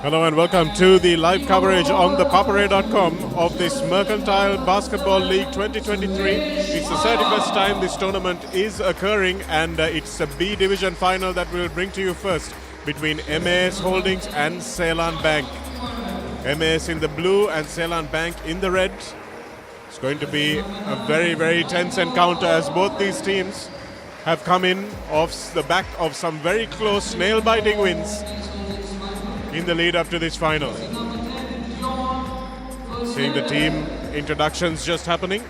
Hello and welcome to the live coverage on ThePapare.com of this Mercantile Basketball League 2023. It's the 31st time this tournament is occurring, and it's a B Division final that we will bring to you first between MAS Holdings and Seylan Bank. MAS in the blue and Seylan Bank in the red. It's going to be a very, very tense encounter as both these teams have come in off the back of some very close nail-biting wins in the lead up to this final. Seeing the team introductions just happening.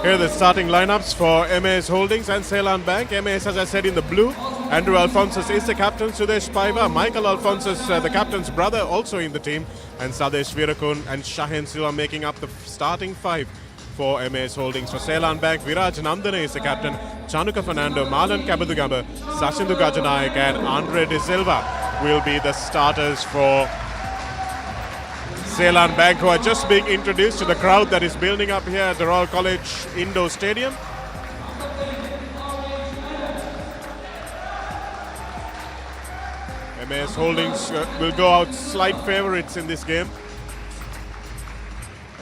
Here are the starting lineups for MAS Holdings and Seylan Bank. MAS, as I said, in the blue. Andrew Alphonsus is the captain. Sudesh Paiva, Michael Alphonsus, the captain's brother, also in the team. And Sadesh Virakun and Shahen Silva making up the starting five for MAS Holdings. For Seylan Bank, Viraj Nandane is the captain. Chanuka Fernando, Marlon Kabadugamba, Sachindu Gajanayak and Andre De Silva will be the starters for Seylan Bank, who are just being introduced to the crowd that is building up here at the Royal College Indoor Stadium. MAS Holdings will go out slight favourites in this game,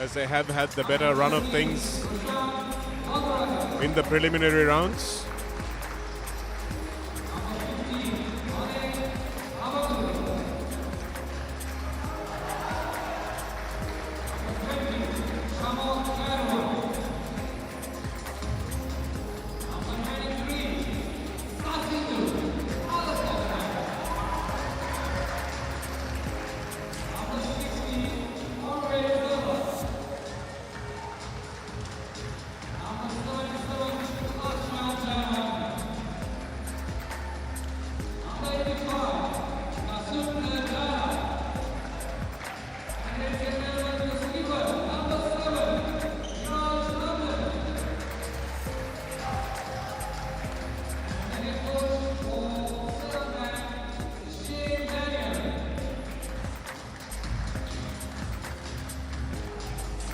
as they have had the better run of things in the preliminary rounds.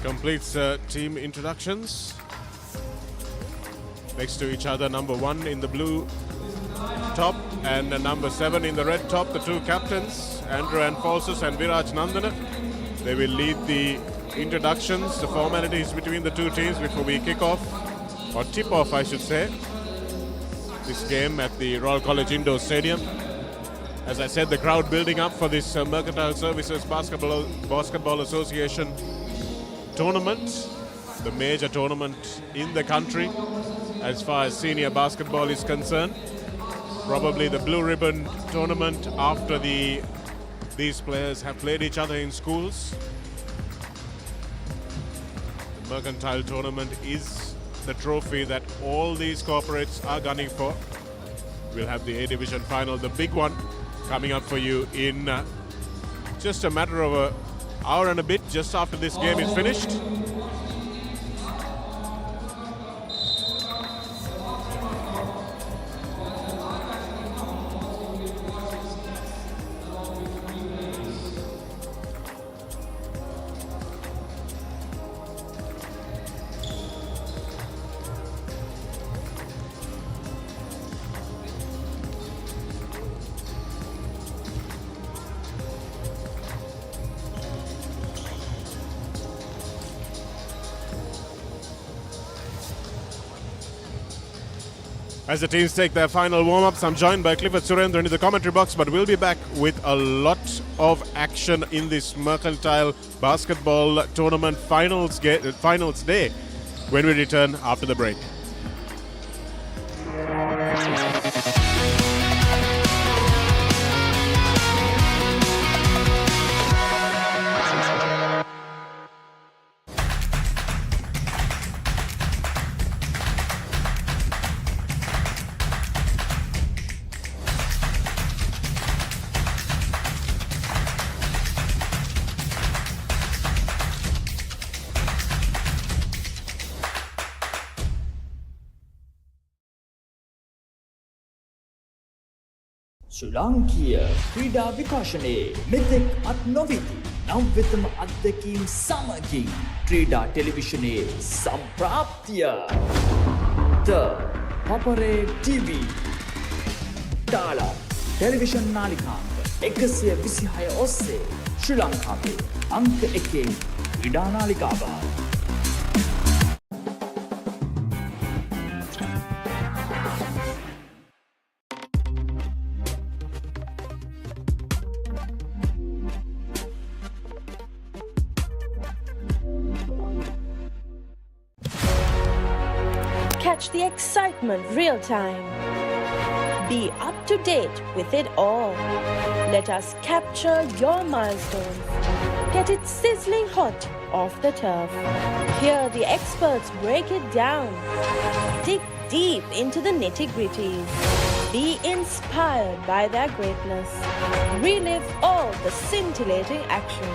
Completes team introductions. Next to each other, number 1 in the blue top and number 7 in the red top, the two captains, Andrew Alphonsus and Viraj Nandana. They will lead the introductions, the formalities between the two teams before we kick off, or tip off I should say, this game at the Royal College Indoor Stadium. As I said, the crowd building up for this Mercantile Services Basketball Association tournament, the major tournament in the country as far as senior basketball is concerned. Probably the blue ribbon tournament after these players have played each other in schools. The Mercantile tournament is the trophy that all these corporates are gunning for. We'll have the A Division final, the big one, coming up for you in just a matter of an hour and a bit, just after this game is finished. As the teams take their final warm-ups, I'm joined by Clifford Surendra in the commentary box, but we'll be back with a lot of action in this Mercantile Basketball Tournament finals day when we return after the break. ශ්‍රී ලාංකීය ක්‍රීඩා විකාශනයේ මෙතෙක් අත් නොවිති නව්‍යතම අත්දැකීම් සමගින් ක්‍රීඩා ටෙලිවිෂනයේ සම්ප්‍රාප්තිය The Papare TV Dialog Television නාලිකාංක 126 ඔස්සේ ශ්‍රී ලංකාවේ අංක 1 ක්‍රීඩා නාලිකාව. Catch the excitement real time. Be up to date with it all. Let us capture your milestones. Get it sizzling hot off the turf. Hear the experts break it down. Dig deep into the nitty-gritties. Be inspired by their greatness. Relive all the scintillating action.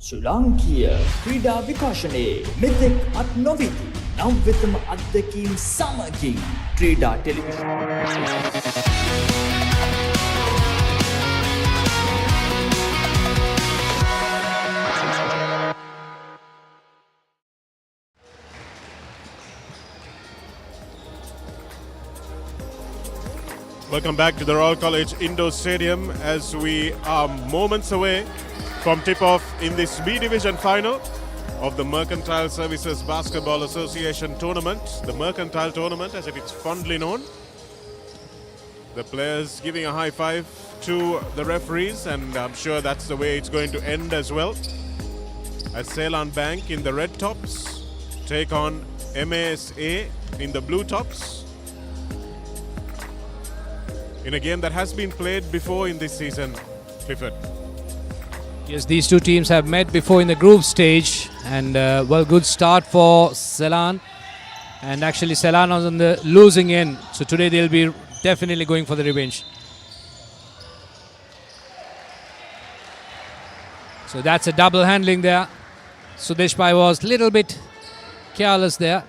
ශ්‍රී ලාංකීය ක්‍රීඩා විකාශනයේ මෙතෙක් අත් නොවිති නව්‍යතම අත්දැකීම් සමගින් ක්‍රීඩා television. Welcome back to the Royal College Indoor Stadium as we are moments away from tip-off in this B Division final of the Mercantile Services Basketball Association tournament, the Mercantile tournament as it is fondly known. The players giving a high five to the referees, and I'm sure that's the way it's going to end as well. As Seylan Bank in the red tops take on MASA in the blue tops in a game that has been played before in this season, Clifford. Yes, these two teams have met before in the group stage, and well, good start for Seylan. And actually, Seylan was on the losing end, so today they'll be definitely going for the revenge. So that's a double handling there. Sudesh Bhai was a little bit careless there.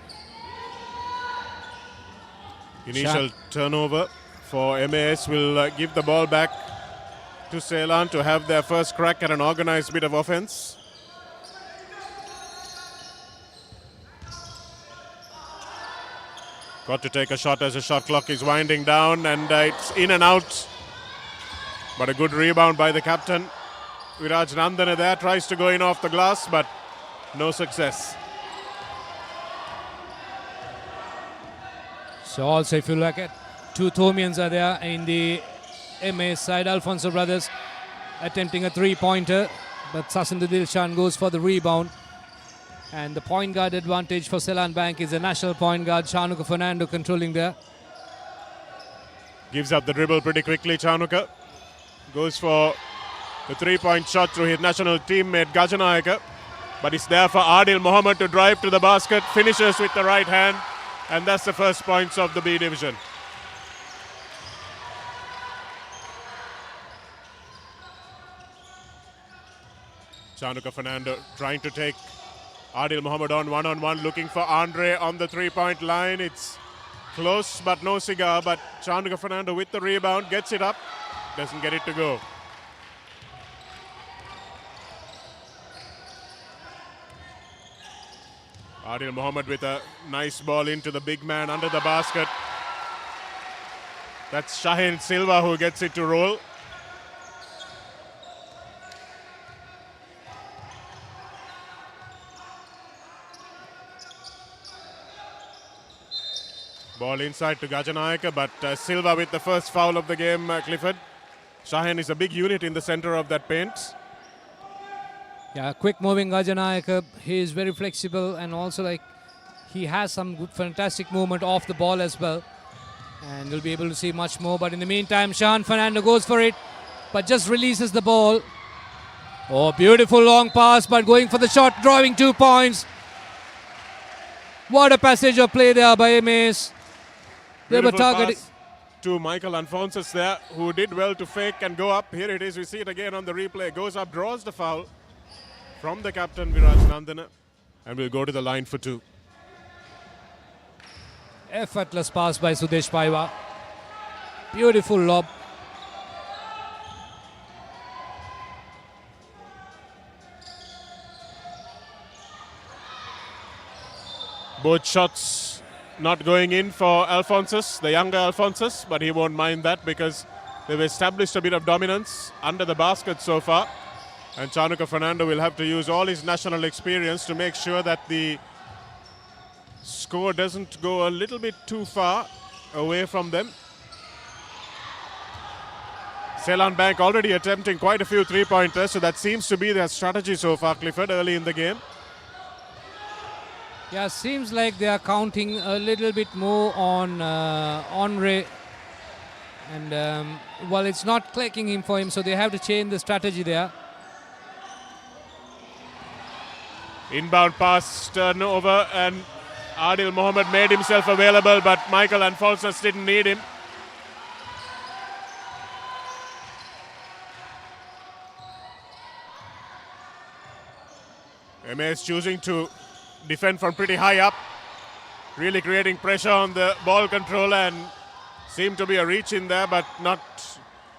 Initial turnover for MAS will give the ball back to Seylan to have their first crack at an organized bit of offense. Got to take a shot as the shot clock is winding down, and it's in and out. But a good rebound by the captain. Viraj Nandana there tries to go in off the glass, but no success. So also if you look at two Thomians are there in the MA side. Alfonso brothers attempting a three-pointer, but Sasinder Dilshan goes for the rebound. And the point guard advantage for Seylan Bank is the national point guard Chanuka Fernando controlling there. Gives up the dribble pretty quickly, Chanuka. Goes for the three-point shot through his national teammate Gajanayaka. But it's there for Adil Mohammed to drive to the basket, finishes with the right hand, and that's the first points of the B Division. Chanuka Fernando trying to take Adil Mohammed on one-on-one, looking for Andre on the three-point line. It's close but no cigar, but Chanuka Fernando with the rebound, gets it up, doesn't get it to go. Adil Mohammed with a nice ball into the big man under the basket. That's Shahin Silva who gets it to roll. Ball inside to Gajanayaka, but Silva with the first foul of the game, Clifford. Shahin is a big unit in the center of that paint. Yeah, quick moving Gajanayaka. He is very flexible, and also like he has some good, fantastic movement off the ball as well. And we'll be able to see much more. But in the meantime, Sean Fernando goes for it, but just releases the ball. Oh, beautiful long pass, but going for the shot, drawing 2 points. What a passage of play there by Emes. They were targeting. To Michael Alphonsus there, who did well to fake and go up. Here it is, we see it again on the replay. Goes up, draws the foul from the captain Viraj Nandana, and will go to the line for 2. Effortless pass by Sudesh Paiva. Beautiful lob. Both shots not going in for Alphonsus, the younger Alphonsus, but he won't mind that because they've established a bit of dominance under the basket so far. And Chanuka Fernando will have to use all his national experience to make sure that the score doesn't go a little bit too far away from them. Seylan Bank already attempting quite a few three-pointers, so that seems to be their strategy so far, Clifford, early in the game. Yeah, seems like they are counting a little bit more on Andre. And well, it's not clicking for him, so they have to change the strategy there. Inbound pass, turnover, and Adil Mohammed made himself available, but Michael Alphonsus didn't need him. Emes choosing to defend from pretty high up, really creating pressure on the ball control, and seemed to be a reach in there, but not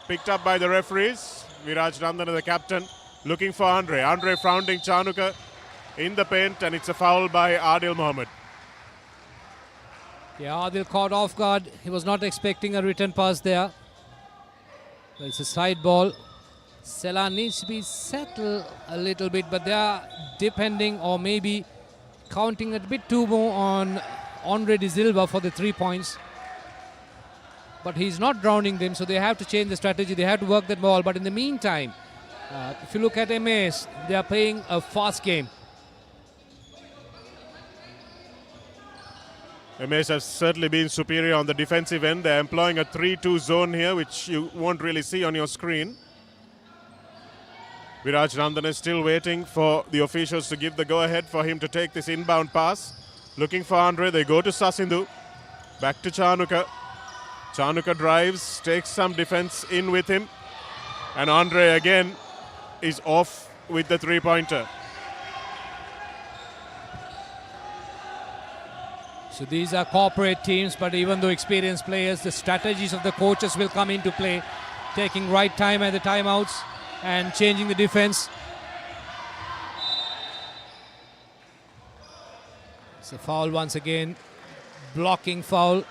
picked up by the referees. Viraj Nandana, the captain, looking for Andre. Andre frowning Chanuka in the paint, and it's a foul by Adil Mohammed. Yeah, Adil caught off guard. He was not expecting a return pass there. Well, it's a side ball. Seylan needs to be settled a little bit, but they are depending or maybe counting a bit too more on Andre De Silva for the 3 points. But he's not drowning them, so they have to change the strategy. They have to work that ball. But in the meantime, if you look at Emes, they are playing a fast game. Emes has certainly been superior on the defensive end. They're employing a 3-2 zone here, which you won't really see on your screen. Viraj Nandana is still waiting for the officials to give the go-ahead for him to take this inbound pass. Looking for Andre, they go to Sasindu. Back to Chanuka. Chanuka drives, takes some defense in with him. And Andre again is off with the three-pointer. So these are corporate teams, but even though experienced players, the strategies of the coaches will come into play, taking right time at the timeouts and changing the defense. It's a foul once again, blocking foul.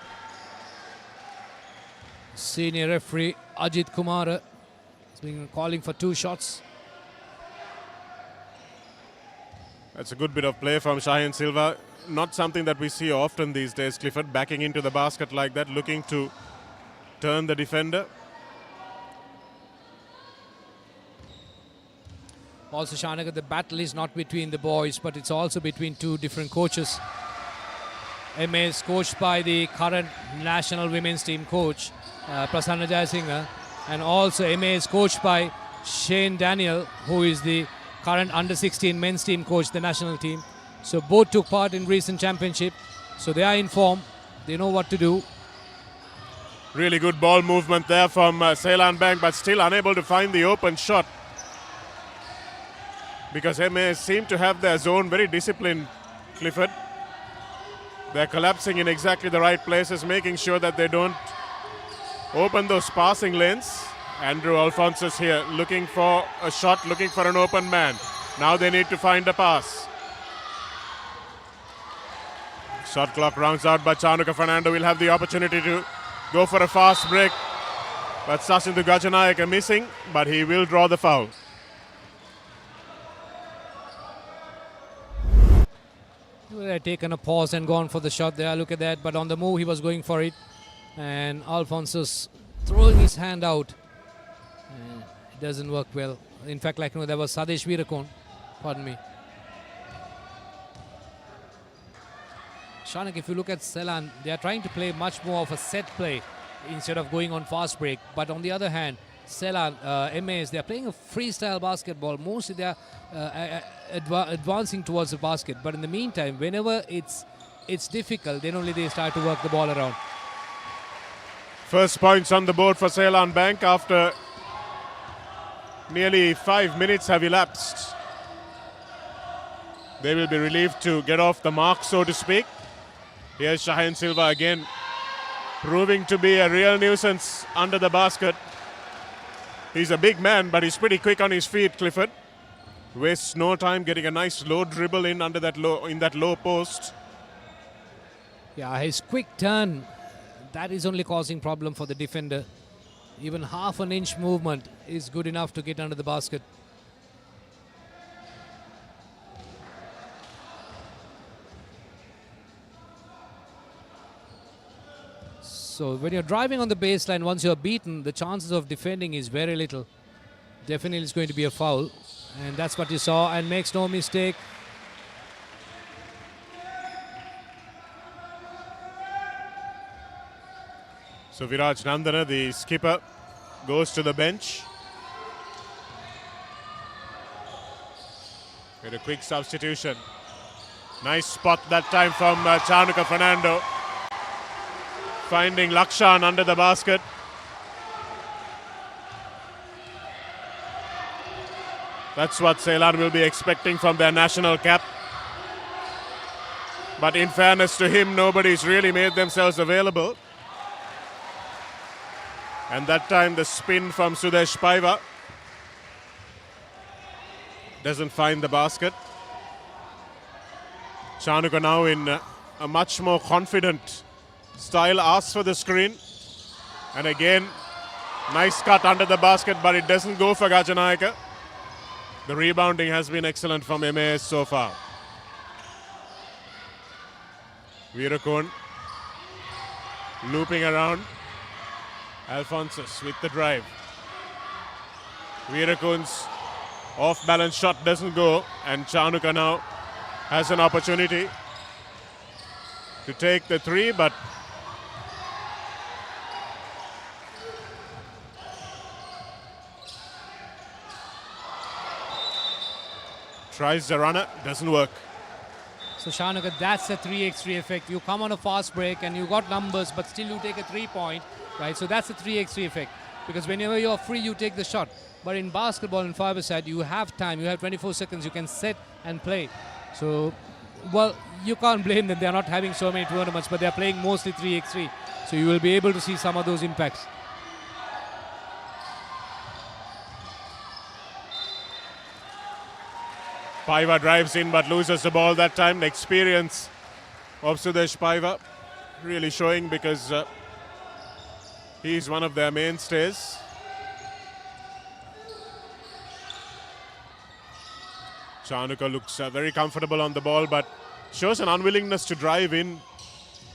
Senior referee Ajit Kumar has been calling for 2 shots. That's a good bit of play from Shahin Silva. Not something that we see often these days, Clifford, backing into the basket like that, looking to turn the defender. Also, Shanaga, the battle is not between the boys, but it's also between 2 different coaches. Emes is coached by the current national women's team coach, Prasanna Jayasinghe, and also Emes is coached by Shane Daniel, who is the current under-16 men's team coach, the national team. So both took part in recent championship, so they are in form, they know what to do. Really good ball movement there from Seylan Bank, but still unable to find the open shot. Because Emes seem to have their zone very disciplined, Clifford. They're collapsing in exactly the right places, making sure that they don't open those passing lanes. Andrew Alphonsus here looking for a shot, looking for an open man. Now they need to find a pass. Shot clock rounds out, but Chanuka Fernando will have the opportunity to go for a fast break. But Sasindu Gajanayaka missing, but he will draw the foul. He would have taken a pause and gone for the shot there, look at that. But on the move, he was going for it. And Alphonsus throwing his hand out. It doesn't work well. In fact, like there was Sadesh Veerakon. Pardon me. Shanak, if you look at Seylan, they are trying to play much more of a set play instead of going on fast break. But on the other hand, Seylan, MAS, they are playing a freestyle basketball. Mostly they are advancing towards the basket. But in the meantime, whenever it's difficult, then only they start to work the ball around. First points on the board for Seylan Bank after nearly 5 minutes have elapsed. They will be relieved to get off the mark, so to speak. Here's Shahin Silva again, proving to be a real nuisance under the basket. He's a big man, but he's pretty quick on his feet, Clifford. Wastes no time getting a nice low dribble in under that low post. Yeah, his quick turn, that is only causing problem for the defender. Even half an inch movement is good enough to get under the basket. So when you're driving on the baseline, once you're beaten, the chances of defending is very little. Definitely it's going to be a foul. And that's what you saw, and makes no mistake. So Viraj Nandana, the skipper, goes to the bench. Made a quick substitution. Nice spot that time from Chanuka Fernando. Finding Lakshan under the basket. That's what Seylan will be expecting from their national cap. But in fairness to him, nobody's really made themselves available. And that time the spin from Sudesh Paiva doesn't find the basket. Chanuka now in a much more confident style, asks for the screen. And again, nice cut under the basket, but it doesn't go for Gajanayaka. The rebounding has been excellent from MAS so far. Veerakon looping around. Alphonsus with the drive. Veerakon's off-balance shot doesn't go, and Chanuka now has an opportunity to take the three, but tries the runner, doesn't work. So Shanuka, that's a 3x3 effect. You come on a fast break and you got numbers, but still you take a 3-point, right? So that's a 3x3 effect. Because whenever you're free, you take the shot. But in basketball and five-a-side, you have time. You have 24 seconds. You can set and play. So, well, you can't blame them. They're not having so many tournaments, but they're playing mostly 3x3. So you will be able to see some of those impacts. Paiva drives in but loses the ball that time. The experience of Sudesh Paiva really showing, because he's one of their mainstays. Chanuka looks very comfortable on the ball, but shows an unwillingness to drive in.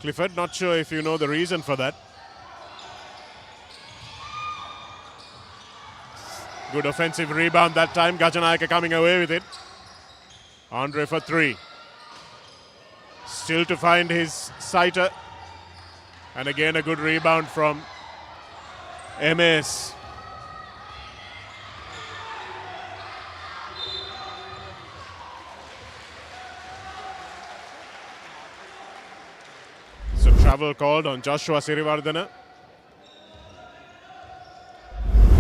Clifford, not sure if you know the reason for that. Good offensive rebound that time. Gajanayaka coming away with it. Andre for three. Still to find his sighter. And again a good rebound from MAS. So travel called on Joshua Sirivardhana.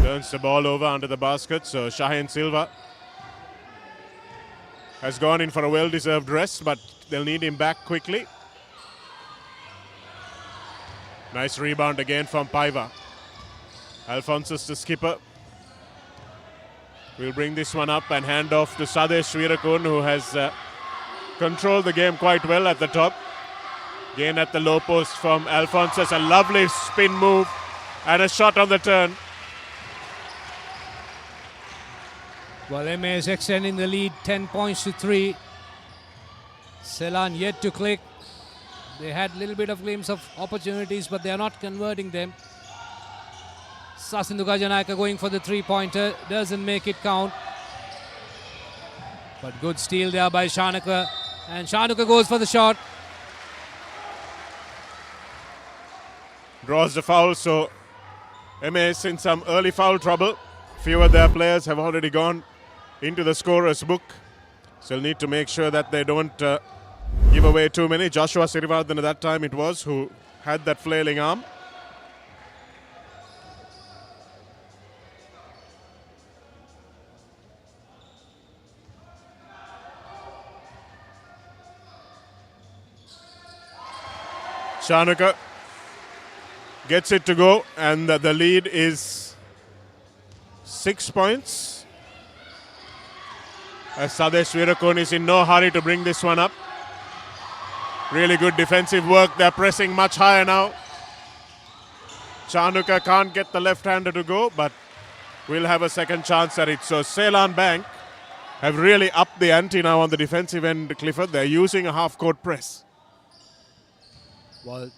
Turns the ball over under the basket. So Shahin Silva has gone in for a well-deserved rest, but they'll need him back quickly. Nice rebound again from Paiva. Alphonsus, the skipper, will bring this one up and hand off to Sadesh Veerakon, who has controlled the game quite well at the top. Again at the low post from Alphonsus, a lovely spin move and a shot on the turn. Well, MAS extending the lead 10 points to 3. Seylan yet to click. They had a little bit of glimpse of opportunities, but they are not converting them. Sasindu Gajanayaka going for the three-pointer. Doesn't make it count. But good steal there by Shanuka. And Shanuka goes for the shot. draws the foul, so MAS in some early foul trouble. Few of their players have already gone into the scorer's book. So they'll need to make sure that they don't give away too many. Joshua Sirivardhan at that time it was who had that flailing arm. Chanukka gets it to go, and the lead is 6 points. As Sadesh Virakon is in no hurry to bring this one up. Really good defensive work. They're pressing much higher now. Chanukka can't get the left-hander to go, but we'll have a second chance at it. So Seylan Bank have really upped the ante now on the defensive end, Clifford. They're using a half-court press. Well,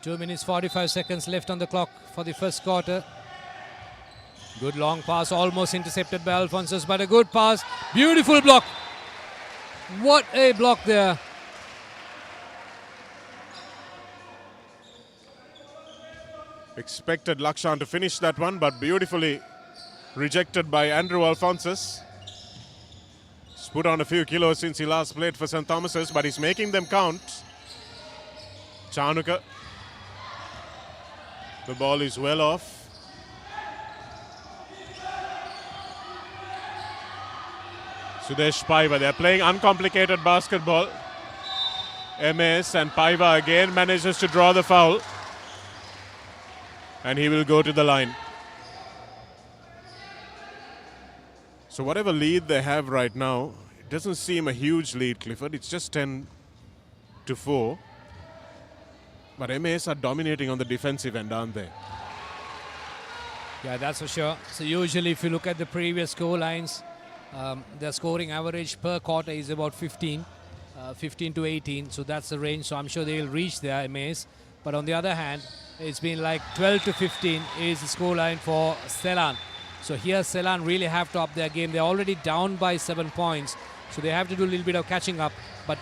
2 minutes 45 seconds left on the clock for the first quarter. Good long pass, almost intercepted by Alphonsus, but a good pass. Beautiful block. What a block there. Expected Lakshan to finish that one, but beautifully rejected by Andrew Alphonsus. He's put on a few kilos since he last played for St. Thomas's, but he's making them count. Chanukka. The ball is well off. Sudesh Paiva. They're playing uncomplicated basketball. MS and Paiva again manages to draw the foul. And he will go to the line. So whatever lead they have right now, it doesn't seem a huge lead, Clifford. It's just 10-4. But MAS are dominating on the defensive end, aren't they? Yeah, that's for sure. So usually if you look at the previous score lines, their scoring average per quarter is about 15 to 18. So that's the range. So I'm sure they will reach their MAS. But on the other hand, it's been like 12 to 15 is the score line for Seylan. So here Seylan really have to up their game. They're already down by 7 points. So they have to do a little bit of catching up. But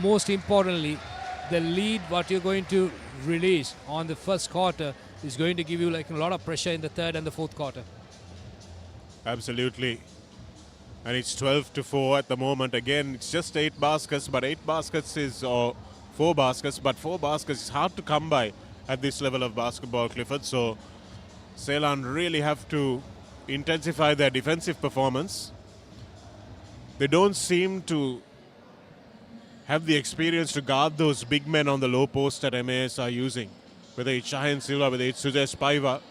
most importantly, the lead what you're going to release on the first quarter is going to give you like a lot of pressure in the third and the fourth quarter. Absolutely. And it's 12-4 at the moment. Again, it's just 8 baskets, but 8 baskets is, or 4 baskets, but 4 baskets is hard to come by at this level of basketball, Clifford. So Seylan really have to intensify their defensive performance. They don't seem to have the experience to guard those big men on the low post that MAS are using. Whether it's Shahin Silva, whether it's Sudesh Paiva,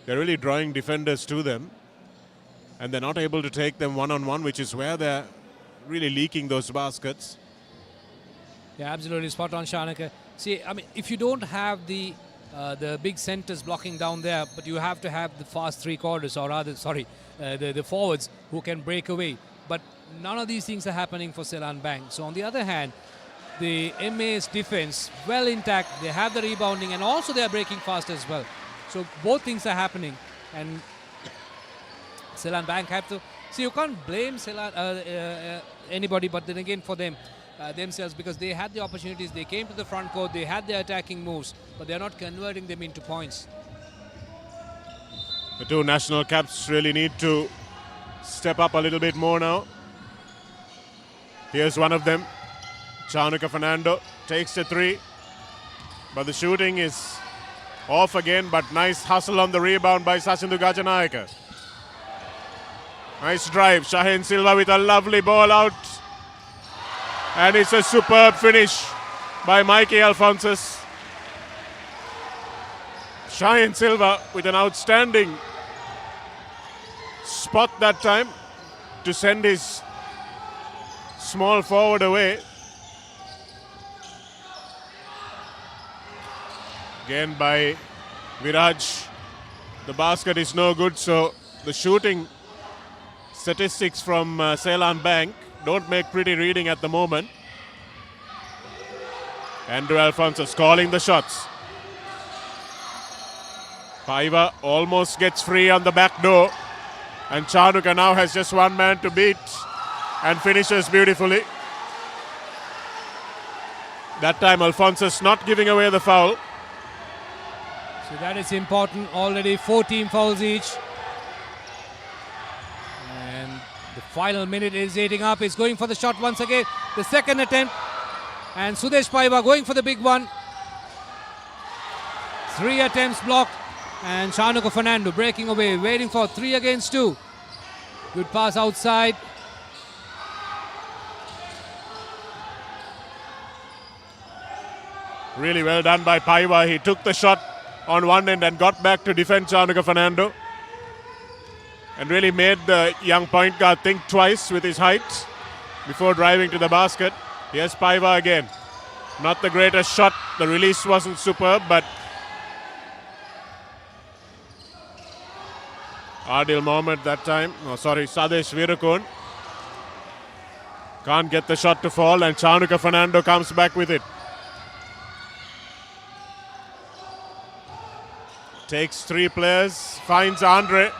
they're really drawing defenders to them. And they're not able to take them one-on-one, which is where they're really leaking those baskets. Yeah, absolutely spot on, Chanukka. See, I mean, if you don't have the big centers blocking down there, but you have to have the fast three quarters, or rather, the forwards who can break away. But none of these things are happening for Seylan Bank. So on the other hand, the MA's defense well intact. They have the rebounding, and also they are breaking fast as well. So both things are happening, and Seylan Bank have to see. You can't blame Seylan anybody, but then again for them. Themselves, because they had the opportunities, they came to the front court, they had their attacking moves, but they're not converting them into points. The two national caps really need to step up a little bit more now. Here's one of them. Chanukka Fernando takes the 3, but the shooting is off again, but nice hustle on the rebound by Sachindu Gajanayaka. Nice drive, Shahin Silva with a lovely ball out. And it's a superb finish by Mikey Alphonsus. Shahin Silva with an outstanding spot that time to send his small forward away. Again by Viraj. The basket is no good, so the shooting statistics from Seylan Bank don't make pretty reading at the moment. Andrew Alphonsus calling the shots. Paiva almost gets free on the back door. And Chanukka now has just one man to beat and finishes beautifully. That time Alphonsus not giving away the foul. So that is important. Already 14 fouls each. And the final minute is eating up. He's going for the shot once again. The second attempt. And Sudesh Paiva going for the big one. 3 attempts blocked. And Shanuka Fernando breaking away, waiting for 3 against 2. Good pass outside. Really well done by Paiva. He took the shot on one end and got back to defend Shanuka Fernando. And really made the young point guard think twice with his height before driving to the basket. Here's Paiva again. Not the greatest shot. The release wasn't superb, but Adil Mohammed that time. Oh, sorry, Sadesh Virakun. Can't get the shot to fall, and Shanuka Fernando comes back with it. Takes 3 players, finds Andre.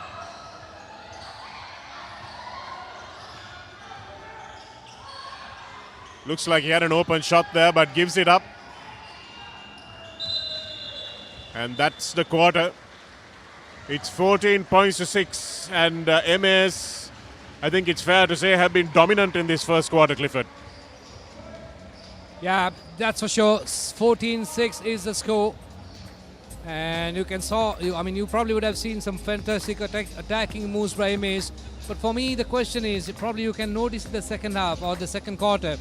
Looks like he had an open shot there, but gives it up. And that's the quarter. It's 14 points to 6, and MAS, I think it's fair to say, have been dominant in this first quarter, Clifford. Yeah, that's for sure. 14-6 is the score. And you probably would have seen some fantastic attacking moves by MAS. But for me, the question is, probably you can notice in the second half or the second quarter,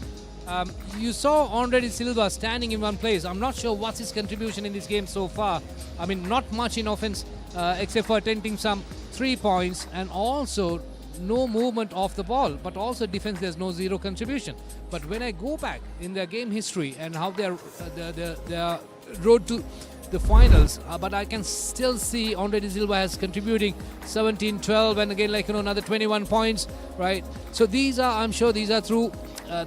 you saw Andre De Silva standing in one place. I'm not sure what's his contribution in this game so far. I mean, not much in offense, except for attempting some 3 points, and also no movement off the ball. But also defense, there's no zero contribution. But when I go back in their game history and how their road to the finals, but I can still see Andre De Silva as contributing 17-12, and again, another 21 points, right? So I'm sure these are through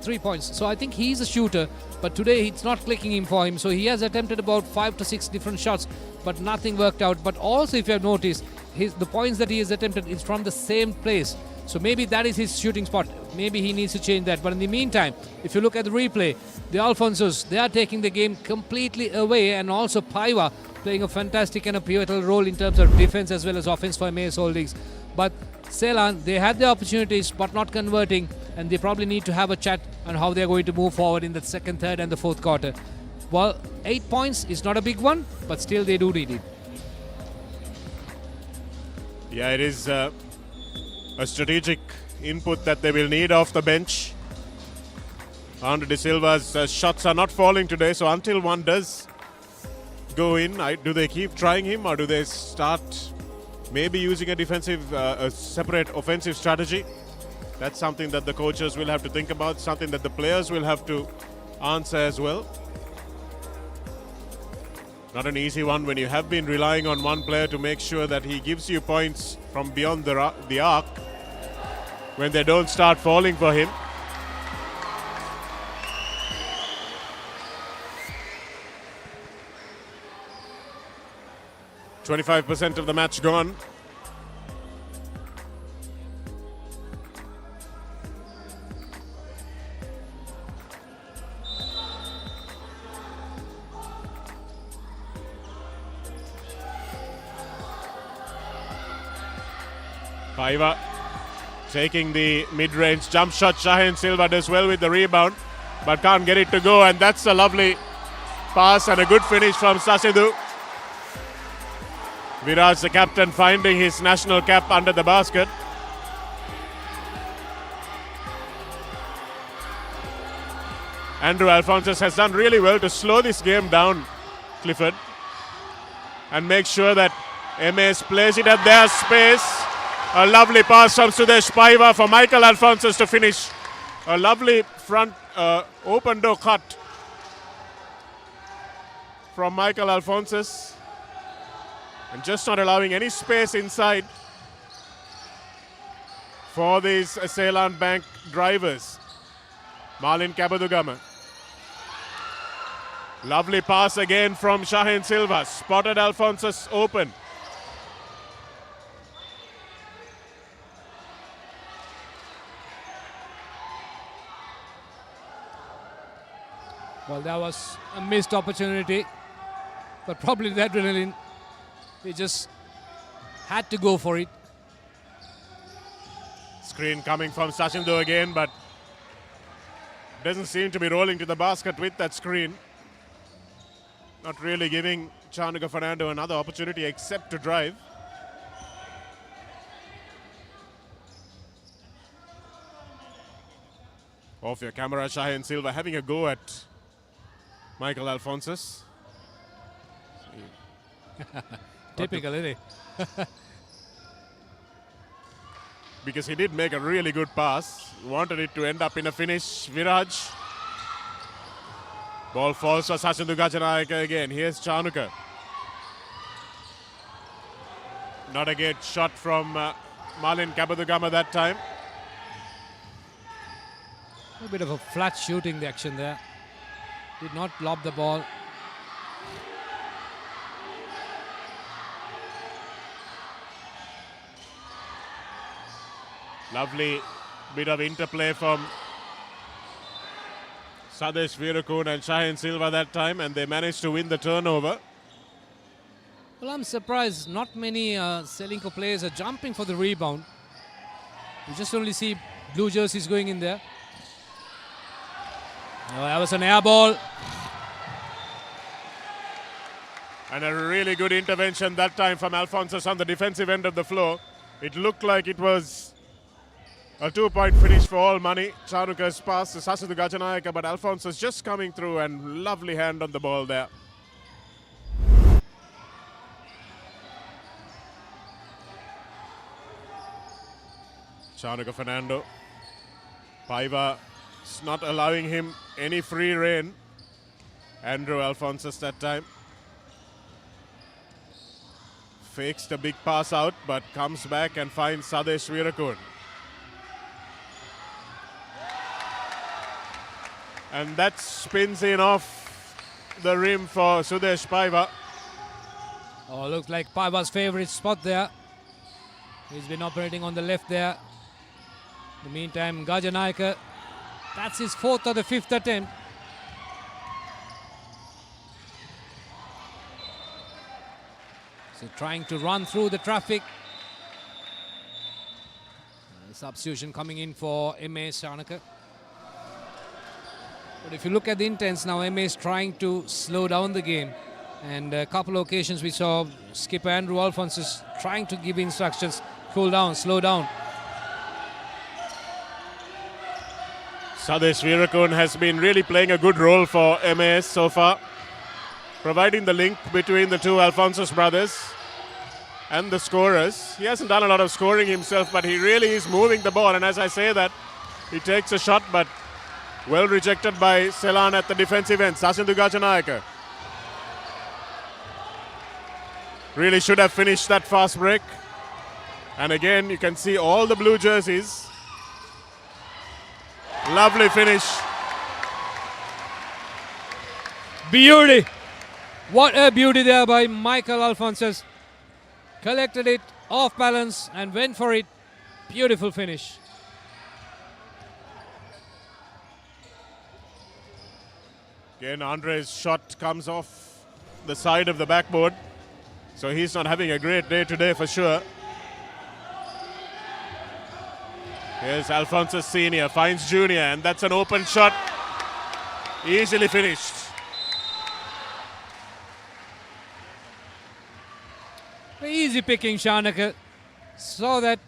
3 points. So I think he's a shooter, but today it's not clicking for him. So he has attempted about 5 to 6 different shots, but nothing worked out. But also, if you have noticed, the points that he has attempted is from the same place. So maybe that is his shooting spot. Maybe he needs to change that. But in the meantime, if you look at the replay, the Alphonsos, they are taking the game completely away, and also Paiva playing a fantastic and a pivotal role in terms of defense as well as offense for MAS Holdings. But Seylan, they had the opportunities but not converting, and they probably need to have a chat on how they're going to move forward in the second, third and the fourth quarter. Well, 8 points is not a big one, but still they do need it. Yeah, it is a strategic input that they will need off the bench. Andre De Silva's shots are not falling today, so until one does go in, do they keep trying him, or do they start maybe using a separate offensive strategy? That's something that the coaches will have to think about, something that the players will have to answer as well. Not an easy one when you have been relying on one player to make sure that he gives you points from beyond the arc when they don't start falling for him. %25 of the match gone. Paiva taking the mid-range jump shot. Shahin Silva does well with the rebound, but can't get it to go, and that's a lovely pass and a good finish from Sasidhu. Viraj, the captain, finding his national cap under the basket. Andrew Alphonsus has done really well to slow this game down, Clifford, and make sure that MAS plays it at their space. A lovely pass from Sudesh Paiva for Michael Alphonsus to finish. A lovely front open door cut from Michael Alphonsus. And just not allowing any space inside for these Seylan Bank drivers. Marlin Kabadugama. Lovely pass again from Shahin Silva. Spotted Alphonsus open. Well, that was a missed opportunity, but probably the adrenaline He just had to go for it. Screen coming from Sachindu again, but doesn't seem to be rolling to the basket with that screen. Not really giving Chanuka Fernando another opportunity except to drive. Off your camera, Shahin Silva having a go at Michael Alphonsus. Typical, isn't it? Because he did make a really good pass. Wanted it to end up in a finish. Viraj. Ball falls for Sachindu Gajanayaka again. Here's Chanuka. Not a good shot from Malin Kabadugama that time. A bit of a flat shooting the action there. Did not lob the ball. Lovely bit of interplay from Sadesh Veerakun and Shahin Silva that time, and they managed to win the turnover. Well, I'm surprised not many Selinko players are jumping for the rebound. You just only see blue jerseys going in there. Oh, that was an air ball. And a really good intervention that time from Alphonsus on the defensive end of the floor. It looked like it was a 2-point finish for all money. Chanuka's pass to Sachindu Gajanayaka, but Alphonsus just coming through and lovely hand on the ball there. Chanuka Fernando. Paiva is not allowing him any free rein. Andrew Alphonsus that time. Fakes the big pass out, but comes back and finds Sadesh Veerakun. And that spins in off the rim for Sudesh Paiva. Oh, looks like Paiva's favorite spot there. He's been operating on the left there. In the meantime, Gajanayaka, that's his 4th or the 5th attempt. So trying to run through the traffic. Substitution coming in for M.A. Chanuka. But if you look at the intents now, M.A. is trying to slow down the game. And a couple of occasions we saw skipper Andrew Alphonsus trying to give instructions, cool down, slow down. Sadesh Veerakun has been really playing a good role for MAS so far, providing the link between the two Alphonsus brothers and the scorers. He hasn't done a lot of scoring himself, but he really is moving the ball. And as I say that, he takes a shot, but well rejected by Seylan at the defensive end. Sachindu Gajanayaka really should have finished that fast break. And again, you can see all the blue jerseys. Lovely finish. Beauty! What a beauty there by Michael Alphonsus. Collected it off balance and went for it. Beautiful finish. Again, Andre's shot comes off the side of the backboard. So he's not having a great day today for sure. Here's Alphonsus Senior, finds Junior, and that's an open shot. Easily finished. Easy picking, Chanuka. Saw that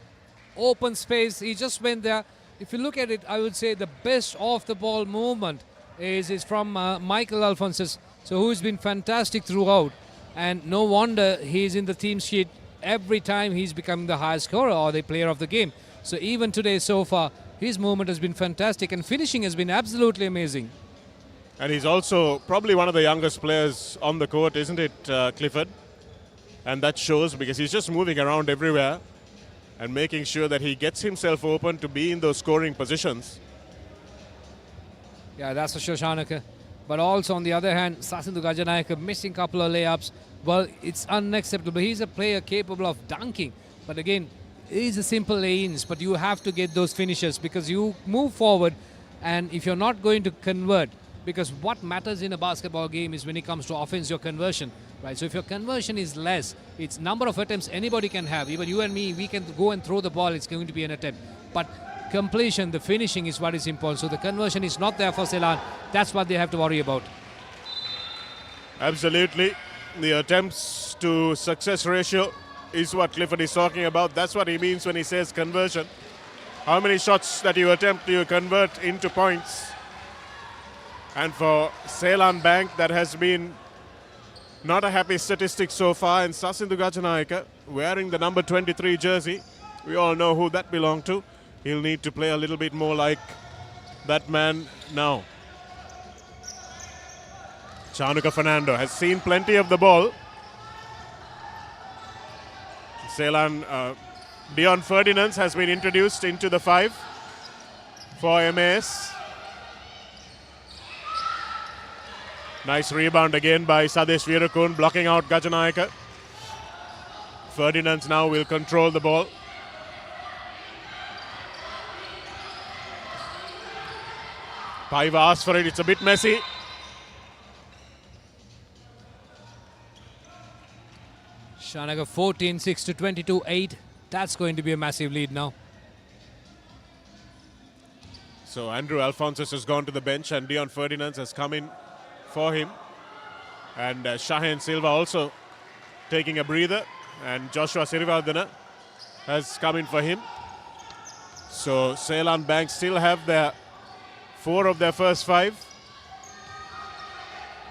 open space. He just went there. If you look at it, I would say the best off the ball movement is from Michael Alphonsus. So who's been fantastic throughout. And no wonder he's in the team sheet every time he's becoming the highest scorer or the player of the game. So even today so far, his movement has been fantastic and finishing has been absolutely amazing. And he's also probably one of the youngest players on the court, isn't it, Clifford? And that shows because he's just moving around everywhere and making sure that he gets himself open to be in those scoring positions. Yeah, that's for sure, Chanuka. But also on the other hand, Sachindu Gajanayaka missing a couple of layups. Well, it's unacceptable. He's a player capable of dunking. But again, it's a simple lanes, but you have to get those finishes because you move forward, and if you're not going to convert, because what matters in a basketball game is when it comes to offense, your conversion, right? So if your conversion is less, It's number of attempts anybody can have. Even you and me, we can go and throw the ball. It's going to be an attempt. But completion, the finishing is what is important. So the conversion is not there for Seylan. That's what they have to worry about. Absolutely. The attempts to success ratio is what Clifford is talking about. That's what he means when he says conversion. How many shots that you attempt you convert into points? And for Seylan Bank, that has been not a happy statistic so far. And Sasindu Gajanayaka wearing the number 23 jersey. We all know who that belonged to. He'll need to play a little bit more like that man now. Chanuka Fernando has seen plenty of the ball. Seylan, Dion Ferdinand has been introduced into the 5 for MAS. Nice rebound again by Sadesh Virakun, blocking out Gajanayaka. Ferdinand now will control the ball. Paiva asks for it, it's a bit messy. Shanaga 14-6 to 22-8. That's going to be a massive lead now. So Andrew Alphonsus has gone to the bench and Dion Ferdinand has come in for him. And Shahen Silva also taking a breather. And Joshua Sirivardhana has come in for him. So Seylan Bank still have their 4 of their first 5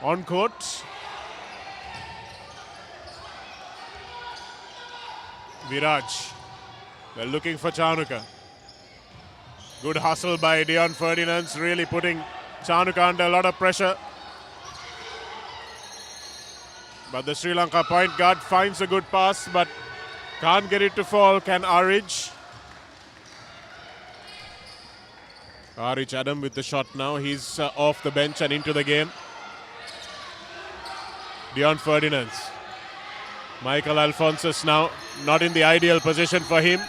on court. Viraj, they're looking for Chanuka. Good hustle by Dion Ferdinand, really putting Chanuka under a lot of pressure. But the Sri Lanka point guard finds a good pass, but can't get it to fall. Can Arij? Arij Adam with the shot now. He's off the bench and into the game. Dion Ferdinand. Michael Alphonsus now not in the ideal position for him.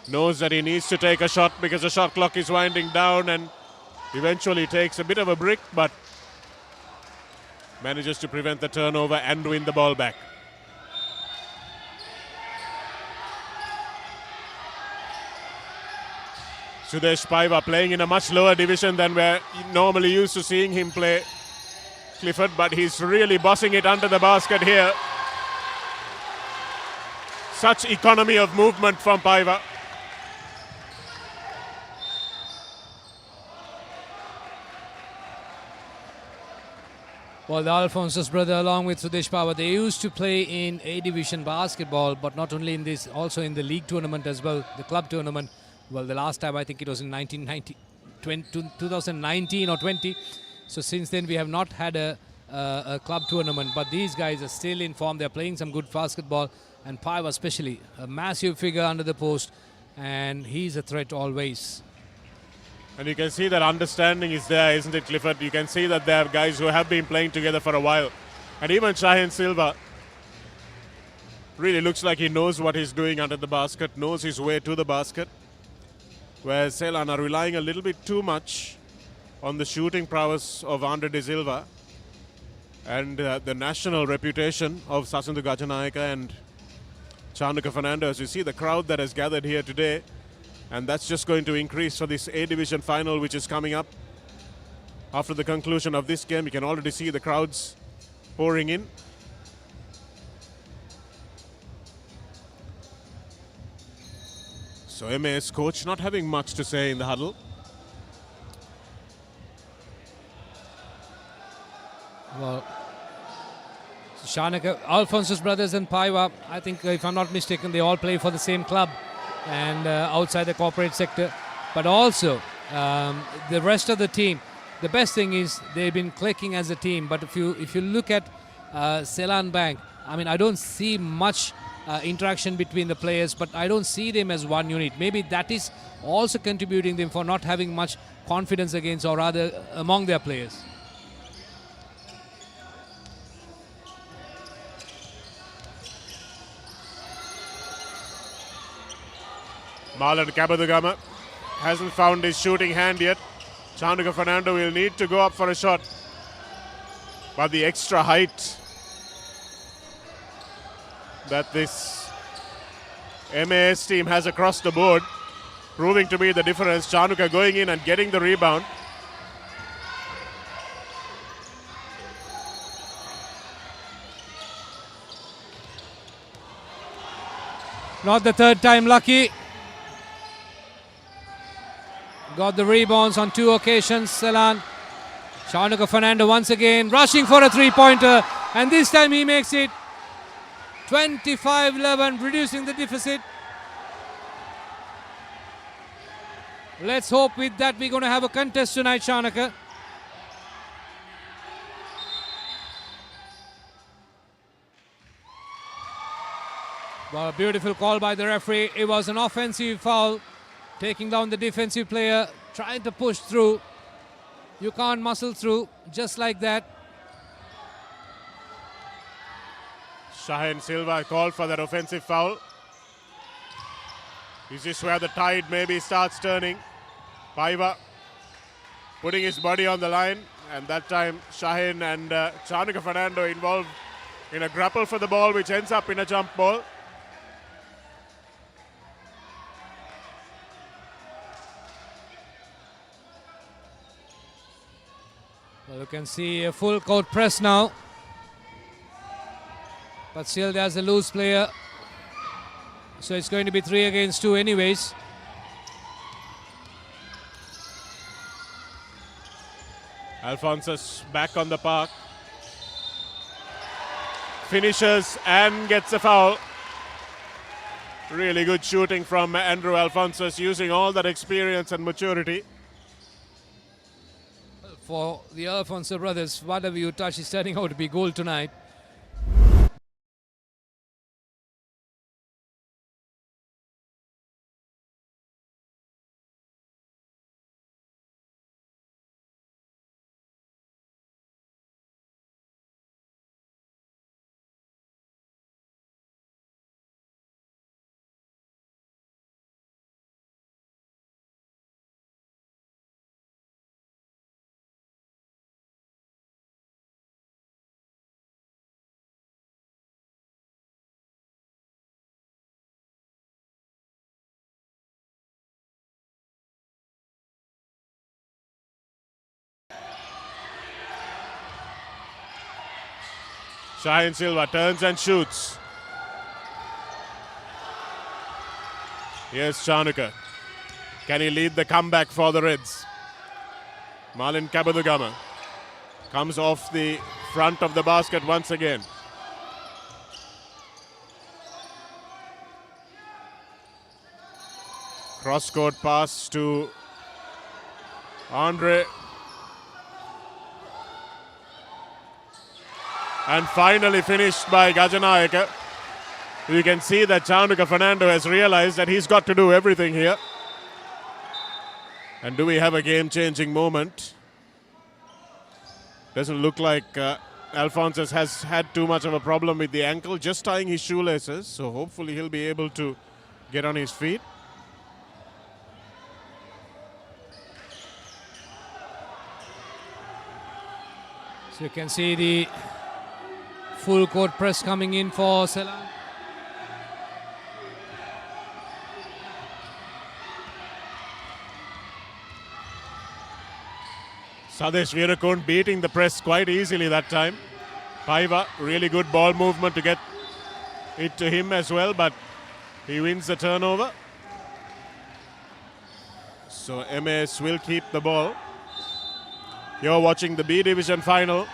Knows that he needs to take a shot because the shot clock is winding down and eventually takes a bit of a brick, but manages to prevent the turnover and win the ball back. Sudesh Paiva playing in a much lower division than we're normally used to seeing him play, Clifford, but he's really bossing it under the basket here. Such economy of movement from Paiva. Well, the Alphonsus brother along with Sudesh Paiva, they used to play in A division basketball, but not only in this, also in the league tournament as well, the club tournament. Well, the last time I think it was in 2019 or 20. So since then we have not had a club tournament, but these guys are still in form. They're playing some good basketball, and Paiva especially, a massive figure under the post, and he's a threat always. And you can see that understanding is there, isn't it, Clifford? You can see that there are guys who have been playing together for a while. And even Shahen Silva really looks like he knows what he's doing under the basket, knows his way to the basket. Whereas Seylan are relying a little bit too much on the shooting prowess of Andre De Silva and the national reputation of Sasindu Gajanayaka and Chanuka Fernando. As you see the crowd that has gathered here today, and that's just going to increase for this A Division final which is coming up. After the conclusion of this game, you can already see the crowds pouring in. So MAS coach not having much to say in the huddle. Well, Shanaka, Alphonsus brothers and Paiva, I think if I'm not mistaken, they all play for the same club and outside the corporate sector. But also, the rest of the team, the best thing is they've been clicking as a team. But if you look at Seylan Bank, I mean, I don't see much interaction between the players, but I don't see them as one unit. Maybe that is also contributing them for not having much confidence against, or rather among their players. Marlon Kabadugama hasn't found his shooting hand yet. Chanuka Fernando will need to go up for a shot. But the extra height that this MAS team has across the board, proving to be the difference. Chanuka going in and getting the rebound. Not the third time lucky. Got the rebounds on 2 occasions, Seylan. Chanuka Fernando once again rushing for a three-pointer, and this time he makes it. 25-11, reducing the deficit. Let's hope with that we're going to have a contest tonight, Chanuka. Well, a beautiful call by the referee. It was an offensive foul, taking down the defensive player, trying to push through. You can't muscle through just like that. Shahin Silva called for that offensive foul. Is this where the tide maybe starts turning? Paiva putting his body on the line, and that time Shahin and Chanuka Fernando involved in a grapple for the ball, which ends up in a jump ball. Well, you can see a full court press now. But still there's a loose player. So it's going to be 3 against 2 anyways. Alphonsus back on the park. Finishes and gets a foul. Really good shooting from Andrew Alphonsus, using all that experience and maturity. For the Alfonso brothers, whatever you touch is turning out to be goal tonight. Shahin Silva turns and shoots. Here's Chanuka. Can he lead the comeback for the Reds? Malin Kabadugama comes off the front of the basket once again. Cross-court pass to Andre. And finally finished by Gajanayaka. You can see that Chanuka Fernando has realized that he's got to do everything here. And do we have a game-changing moment? Doesn't look like Alphonsus has had too much of a problem with the ankle, just tying his shoelaces. So hopefully he'll be able to get on his feet. So you can see the full court press coming in for Seylan. Sadesh Veerakund beating the press quite easily that time. Paiva, really good ball movement to get it to him as well, but he wins the turnover. So MAS will keep the ball. You're watching the B Division final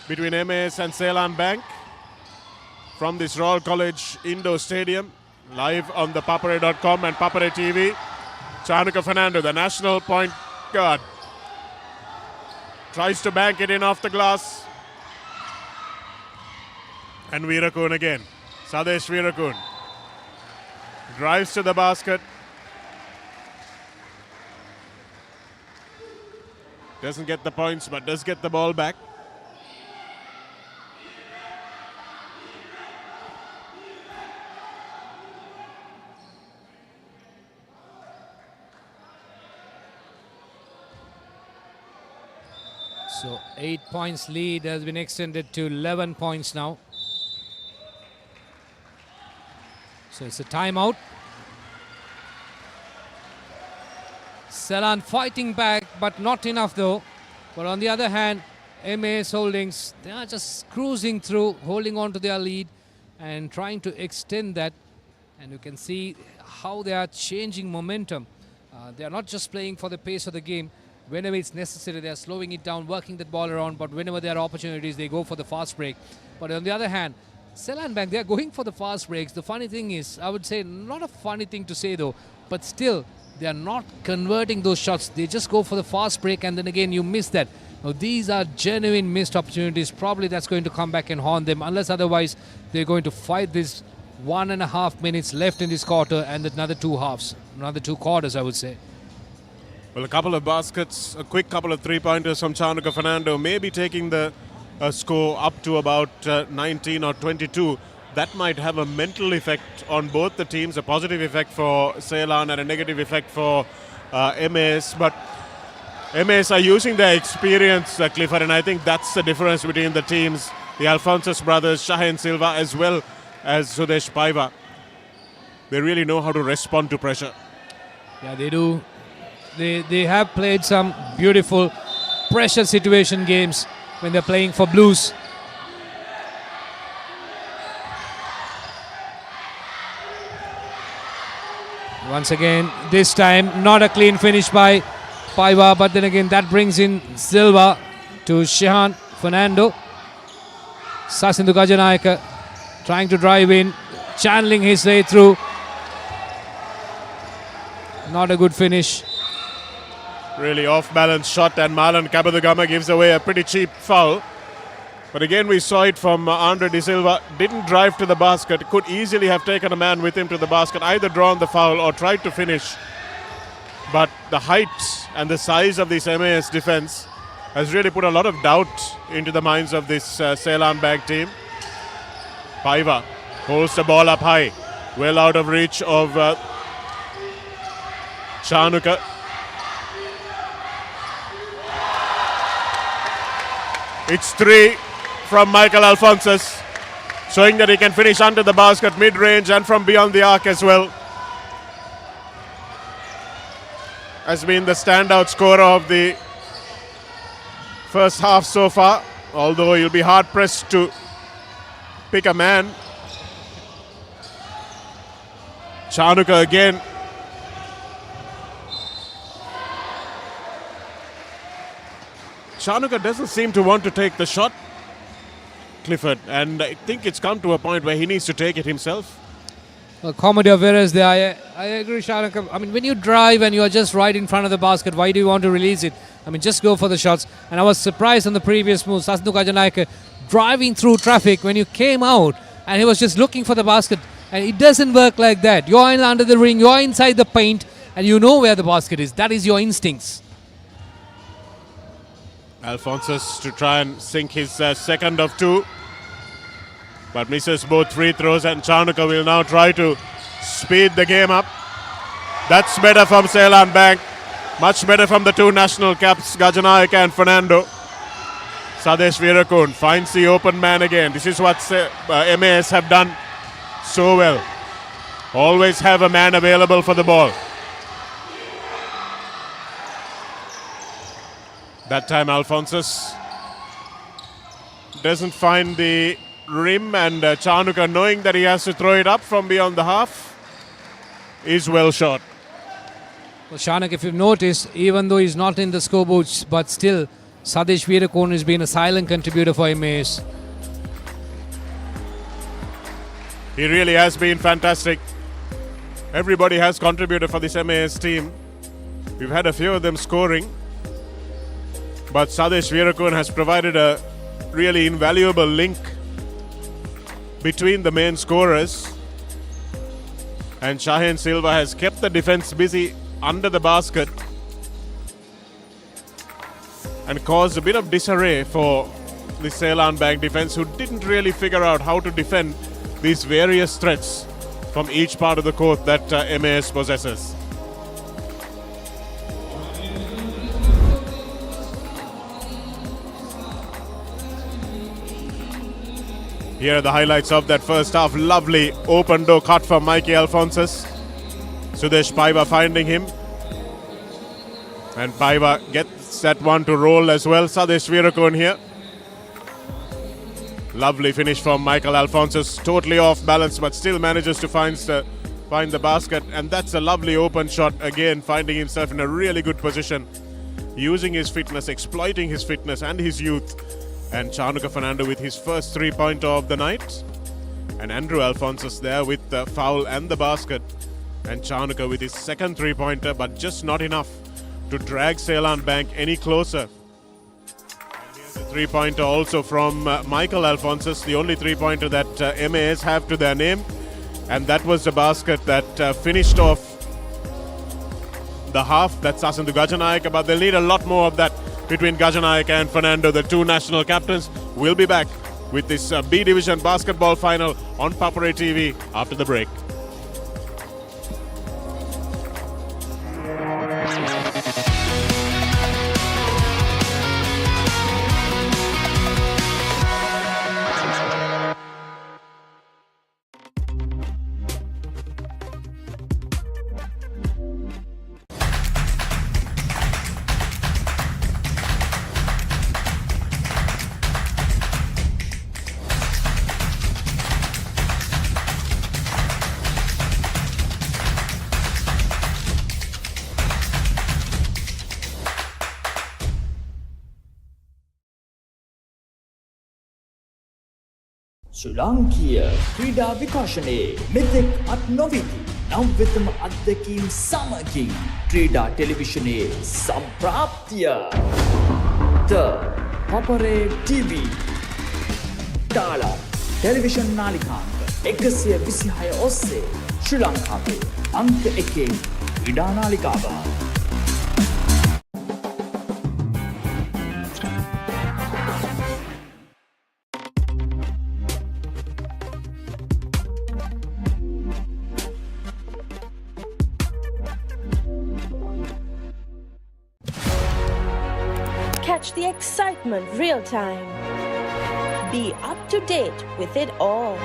between MAS and Seylan Bank from this Royal College Indoor Stadium, live on the ThePapare.com and Papare TV. Chanuka Fernando, the national point guard, tries to bank it in off the glass. And Veerakund again. Sadesh Veerakund drives to the basket. Doesn't get the points, but does get the ball back. So 8 points lead has been extended to 11 points now. So it's a timeout. Seylan fighting back, but not enough though. But on the other hand, MAS Holdings, they are just cruising through, holding on to their lead and trying to extend that. And you can see how they are changing momentum. They are not just playing for the pace of the game. Whenever it's necessary, they are slowing it down, working the ball around. But whenever there are opportunities, they go for the fast break. But on the other hand, Seylan Bank, they are going for the fast breaks. The funny thing is, I would say, not a funny thing to say though, but still, they are not converting those shots. They just go for the fast break and then again you miss that. Now, these are genuine missed opportunities. Probably that's going to come back and haunt them, unless otherwise they're going to fight this 1.5 minutes left in this quarter and another 2 halves, another 2 quarters, I would say. Well, a couple of baskets, a quick couple of three-pointers from Chanukka Fernando, maybe taking the score up to about 19 or 22. That might have a mental effect on both the teams, a positive effect for Seylan and a negative effect for MAS. But MAS are using their experience, Clifford, and I think that's the difference between the teams. The Alphonsus brothers, Shahin Silva, as well as Sudesh Paiva. They really know how to respond to pressure. Yeah, they do. They have played some beautiful pressure situation games when they're playing for Blues. Once again, this time not a clean finish by Paiva, but then again that brings in Silva to Shahan Fernando. Sasindu Gajanayaka trying to drive in, channeling his way through. Not a good finish. Really off-balance shot, and Marlon Cabadugama gives away a pretty cheap foul. But again, we saw it from Andre De Silva. Didn't drive to the basket. Could easily have taken a man with him to the basket, either drawn the foul or tried to finish. But the height and the size of this MAS defense has really put a lot of doubt into the minds of this Seylan Bank team. Paiva holds the ball up high, well out of reach of Chanukka. It's 3 from Michael Alphonsus, showing that he can finish under the basket, mid-range and from beyond the arc as well. Has been the standout scorer of the first half so far, although you'll be hard-pressed to pick a man. Chanukka again. Chanukka doesn't seem to want to take the shot, Clifford, and I think it's come to a point where he needs to take it himself. Well, comedy of errors there. I agree, Chanukka. I mean, when you drive and you are just right in front of the basket, why do you want to release it? I mean, just go for the shots. And I was surprised on the previous move, Sasindu Gajanayaka driving through traffic when you came out and he was just looking for the basket. And it doesn't work like that. You're under the ring, you're inside the paint, and you know where the basket is. That is your instincts. Alphonsus to try and sink his second of 2, but misses both free throws, and Chanukka will now try to speed the game up. That's better from Seylan Bank, much better from the 2 national caps, Gajanayaka and Fernando. Sadesh Virakun finds the open man again. This is what MAS have done so well. Always have a man available for the ball. That time Alphonsus doesn't find the rim, and Chanukka, knowing that he has to throw it up from beyond the half, is well shot. Well, Chanukka, if you've noticed, even though he's not in the scoreboards, but still Sadesh Virakun has been a silent contributor for MAS. He really has been fantastic. Everybody has contributed for this MAS team. We've had a few of them scoring, but Sadesh Virakun has provided a really invaluable link between the main scorers, and Shahin Silva has kept the defense busy under the basket and caused a bit of disarray for the Seylan Bank defense, who didn't really figure out how to defend these various threats from each part of the court that MAS possesses. Here are the highlights of that first half. Lovely open door cut from Mikey Alphonsus. Sudesh Paiva finding him. And Paiva gets that one to roll as well. Sadesh Virakon here. Lovely finish from Michael Alphonsus. Totally off balance, but still manages to find the basket. And that's a lovely open shot again, finding himself in a really good position. Using his fitness, exploiting his fitness and his youth. And Chanuka Fernando with his first three-pointer of the night. And Andrew Alphonsus there with the foul and the basket. And Chanuka with his second three-pointer, but just not enough to drag Seylan Bank any closer. And here's a three-pointer also from Michael Alphonsus, the only three-pointer that MAS have to their name. And that was the basket that finished off the half. That's Sasindu Gajanayaka, but they'll need a lot more of that between Gajanayaka and Fernando, the two national captains. We'll be back with this B Division basketball final on Papare TV after the break. ශ්‍රී ලාංකීය ක්‍රීඩා විකාශනයේ මෙතෙක් අත් නොවිති නව්‍යතම අත්දැකීම් සමගින් ක්‍රීඩා ටෙලිවිෂනයේ සම්ප්‍රාප්තිය The Papare TV Dialog Television නාලිකාංක 126 ඔස්සේ ශ්‍රී ලංකාවේ අංක 1 ක්‍රීඩා නාලිකාව. Catch the excitement real time. Be up to date with it all.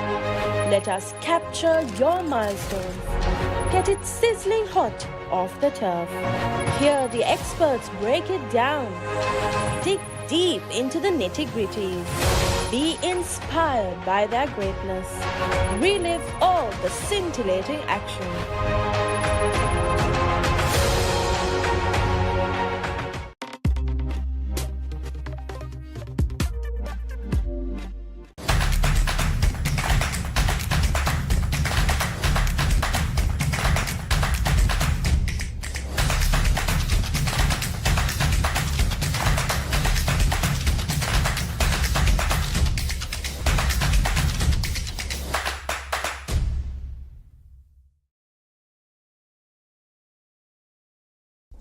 Let us capture your milestones. Get it sizzling hot off the turf. Hear the experts break it down. Dig deep into the nitty-gritties. Be inspired by their greatness. Relive all the scintillating action.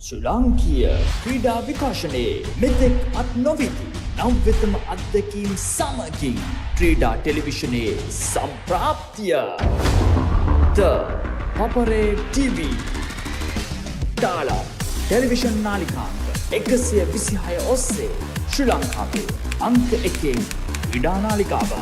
ශ්‍රී ලාංකීය ක්‍රීඩා විකාශනයේ මෙතෙක් අත් නොවිති නව්‍යතම අත්දැකීම් සමගින් ක්‍රීඩා ටෙලිවිෂනයේ සම්ප්‍රාප්තිය The Papare TV Dialog Television නාලිකාංක 126 ඔස්සේ ශ්‍රී ලංකාවේ අංක 1 ක්‍රීඩා නාලිකාව.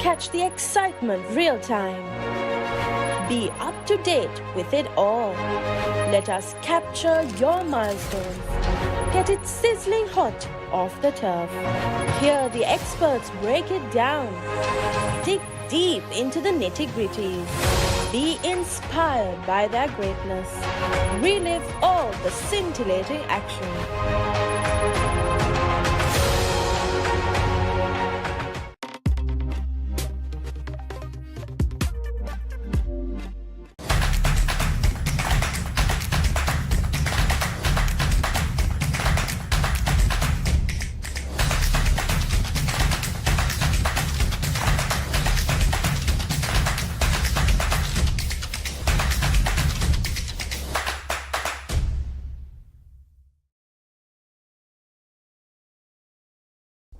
Catch the excitement real time. Be up to date with it all. Let us capture your milestones. Get it sizzling hot off the turf. Hear the experts break it down. Dig deep into the nitty-gritties. Be inspired by their greatness. Relive all the scintillating action.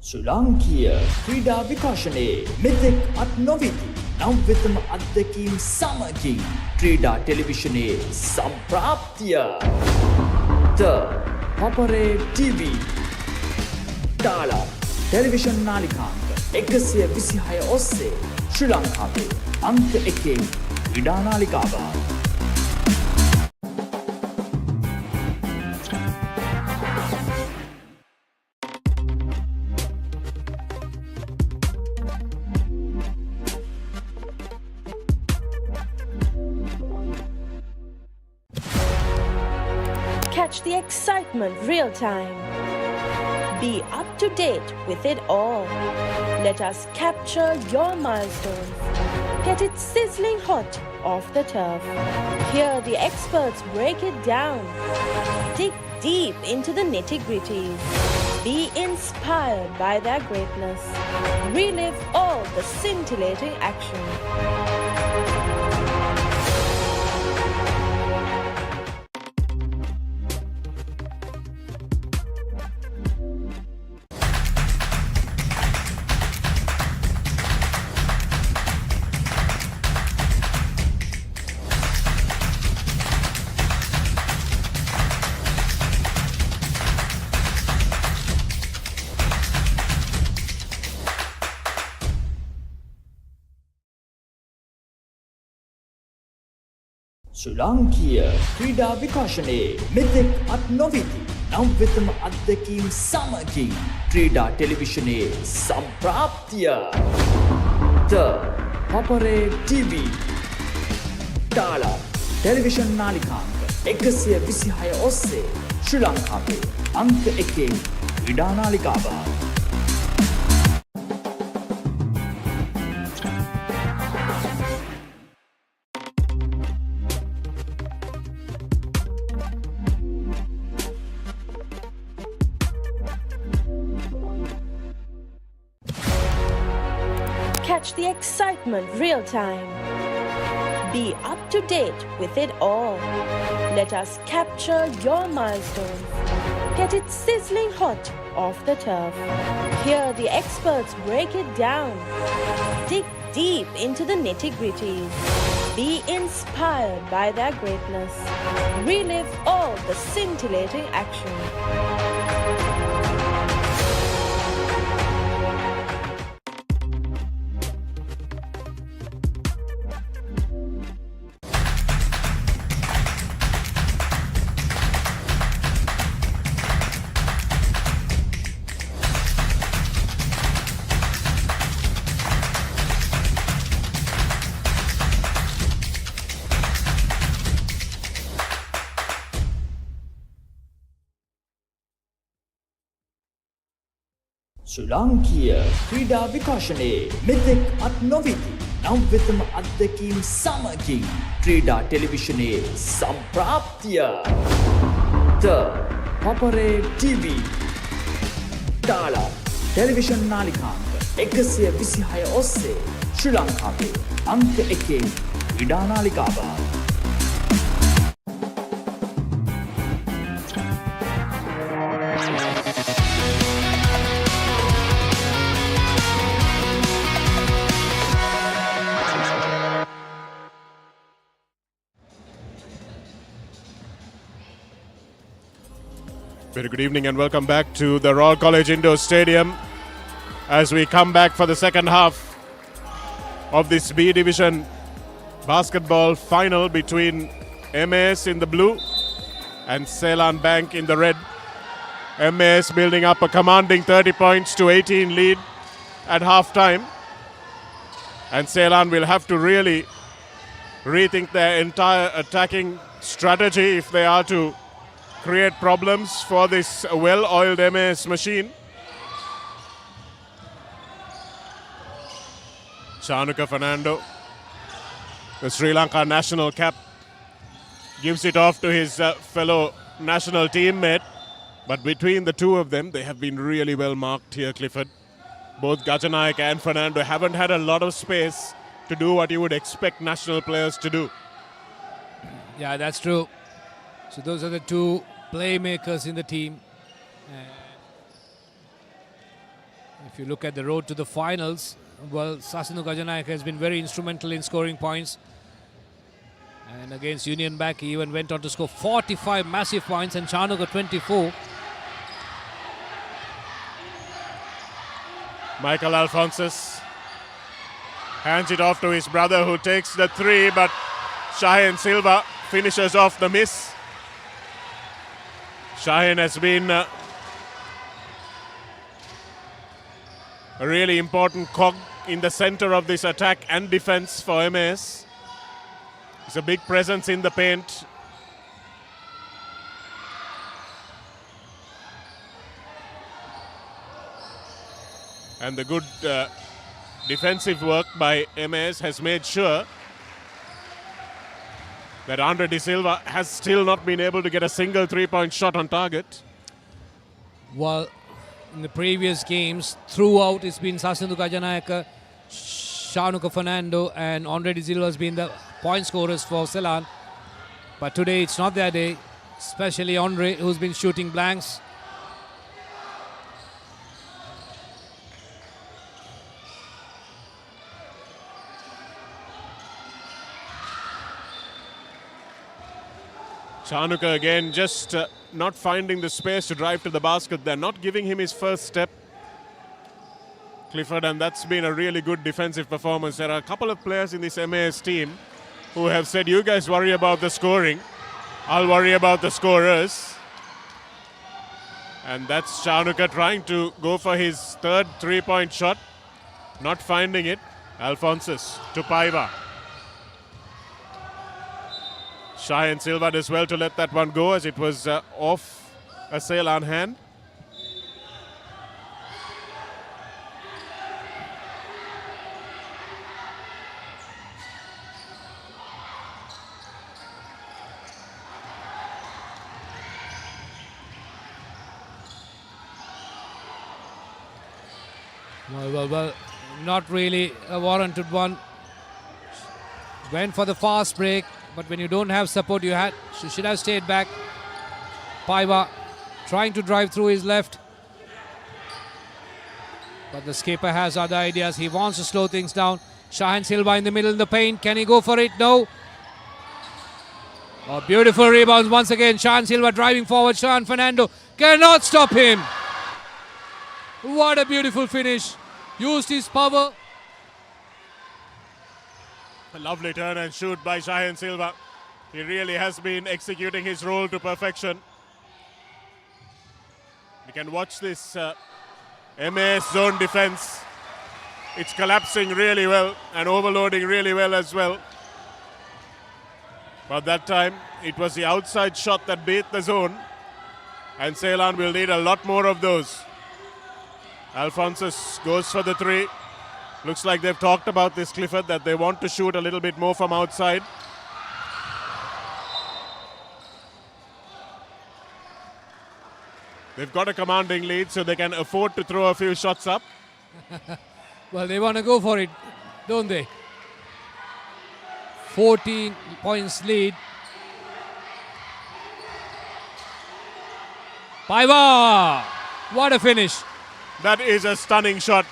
ශ්‍රී ලාංකීය ක්‍රීඩා විකාශනයේ මෙතෙක් අත් නොවිති නව්‍යතම අත්දැකීම් සමගින් ක්‍රීඩා ටෙලිවිෂනයේ සම්ප්‍රාප්තිය The Papare TV Dialog Television නාලිකාංක 126 ඔස්සේ ශ්‍රී ලංකාවේ අංක 1 ක්‍රීඩා නාලිකාව. Catch the excitement real time. Be up to date with it all. Let us capture your milestones. Get it sizzling hot off the turf. Hear the experts break it down. Dig deep into the nitty-gritties. Be inspired by their greatness. Relive all the scintillating action. ශ්‍රී ලාංකීය ක්‍රීඩා විකාශනයේ මෙතෙක් අත් නොවිති නව්‍යතම අත්දැකීම් සමගින් ක්‍රීඩා ටෙලිවිෂනයේ සම්ප්‍රාප්තිය The Papare TV Dialog Television නාලිකාංක 126 ඔස්සේ ශ්‍රී ලංකාවේ අංක 1 ක්‍රීඩා නාලිකාව. Catch the excitement real time. Be up to date with it all. Let us capture your milestones. Get it sizzling hot off the turf. Hear the experts break it down. Dig deep into the nitty-gritties. Be inspired by their greatness. Relive all the scintillating action. ශ්‍රී ලාංකීය ක්‍රීඩා විකාශනයේ මෙතෙක් අත් නොවිති නව්‍යතම අත්දැකීම් සමගින් ක්‍රීඩා ටෙලිවිෂනයේ සම්ප්‍රාප්තිය The Papare TV Dialog Television නාලිකාංක 126 ඔස්සේ ශ්‍රී ලංකාවේ අංක 1 ක්‍රීඩා නාලිකාව. Very good evening and welcome back to the Royal College Indoor Stadium as we come back for the second half of this B Division basketball final between MAS in the blue and Seylan Bank in the red. MAS building up a commanding 30 points to 18 lead at half-time, and Seylan will have to really rethink their entire attacking strategy if they are to create problems for this well-oiled MAS machine. Shanuka Fernando, the Sri Lanka national cap, gives it off to his fellow national teammate. But between the two of them, they have been really well marked here, Clifford. Both Gajanayak and Fernando haven't had a lot of space to do what you would expect national players to do. Yeah, that's true. So those are the two playmakers in the team. If you look at the road to the finals, well, Sasinu Gajanayaka has been very instrumental in scoring points. And against Union Bank, he even went on to score 45 massive points, and Chanuka 24. Michael Alphonsus hands it off to his brother, who takes the three, but Shahin Silva finishes off the miss. Shahin has been a really important cog in the center of this attack and defense for MAS. He's a big presence in the paint. And the good defensive work by MAS has made sure that Andre De Silva has still not been able to get a single three-point shot on target. Well, in the previous games, throughout, it's been Sasinu Gajanayaka, Shanuka Fernando, and Andre De Silva has been the point scorers for Seylan. But today it's not their day, especially Andre, who's been shooting blanks. Chanuka again just not finding the space to drive to the basket. They're not giving him his first step, Clifford, and that's been a really good defensive performance. There are a couple of players in this MAS team who have said, you guys worry about the scoring, I'll worry about the scorers. And that's Chanuka trying to go for his third three-point shot, not finding it. Alphonsus to Paiva. Shahin Silva does well to let that one go, as it was off a Seylan hand. Well, not really a warranted one. Went for the fast break, but when you don't have support, you should have stayed back. Paiva trying to drive through his left, but the skipper has other ideas. He wants to slow things down. Shahin Silva in the middle of the paint. Can he go for it? No. Oh, beautiful rebounds once again. Shahin Silva driving forward. Shahin Fernando cannot stop him. What a beautiful finish. Used his power. A lovely turn and shoot by Shahin Silva. He really has been executing his role to perfection. You can watch this MAS zone defense. It's collapsing really well and overloading really well as well. But that time, it was the outside shot that beat the zone. And Seylan will need a lot more of those. Alphonsus goes for the three. Looks like they've talked about this, Clifford, that they want to shoot a little bit more from outside. They've got a commanding lead, so they can afford to throw a few shots up. Well, they want to go for it, don't they? 14 points lead. Paiva! What a finish. That is a stunning shot.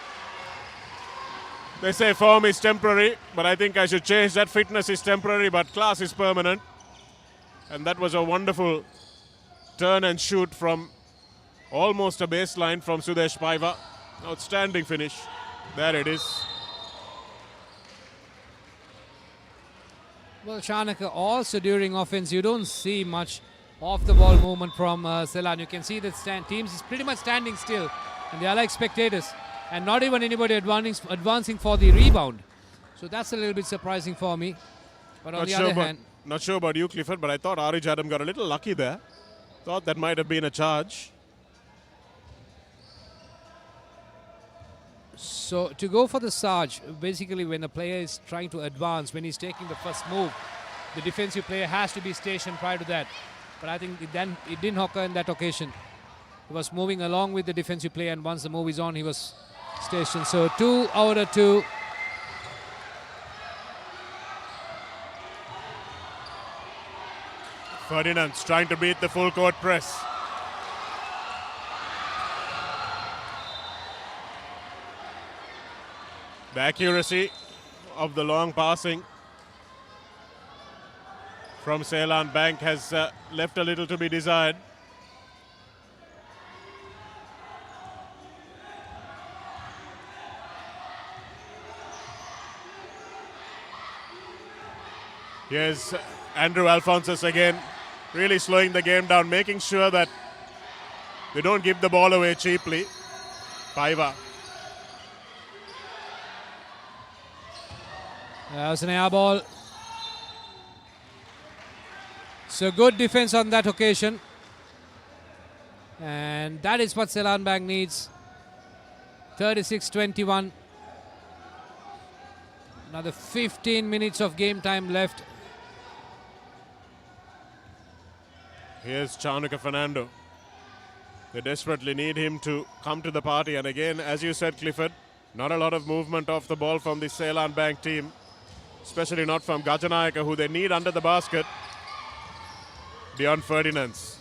They say form is temporary, but I think I should change that. Fitness is temporary, but class is permanent. And that was a wonderful turn and shoot from almost a baseline from Sudesh Paiva. Outstanding finish. There it is. Well, Chanuka, also during offense, you don't see much off-the-ball movement from Seylan. You can see that teams is pretty much standing still, and they are like spectators, and not even anybody advancing for the rebound. So that's a little bit surprising for me. But on the other hand... Not sure about you, Clifford, but I thought Arij Adam got a little lucky there. Thought that might have been a charge. So to go for the Sarge, basically when a player is trying to advance, when he's taking the first move, the defensive player has to be stationed prior to that. But I think it didn't occur in that occasion. He was moving along with the defensive player, and once the move is on, he was stationed. So 2 out of 2. Ferdinand's trying to beat the full court press. The accuracy of the long passing from Seylan Bank has left a little to be desired. Here's Andrew Alphonsus again, really slowing the game down, making sure that they don't give the ball away cheaply. Paiva. That was an air ball. So good defense on that occasion. And that is what Seylan Bank needs. 36-21. Another 15 minutes of game time left. Here's Chanuka Fernando. They desperately need him to come to the party. And again, as you said, Clifford, not a lot of movement off the ball from the Seylan Bank team, especially not from Gajanayaka, who they need under the basket. Dion Ferdinands.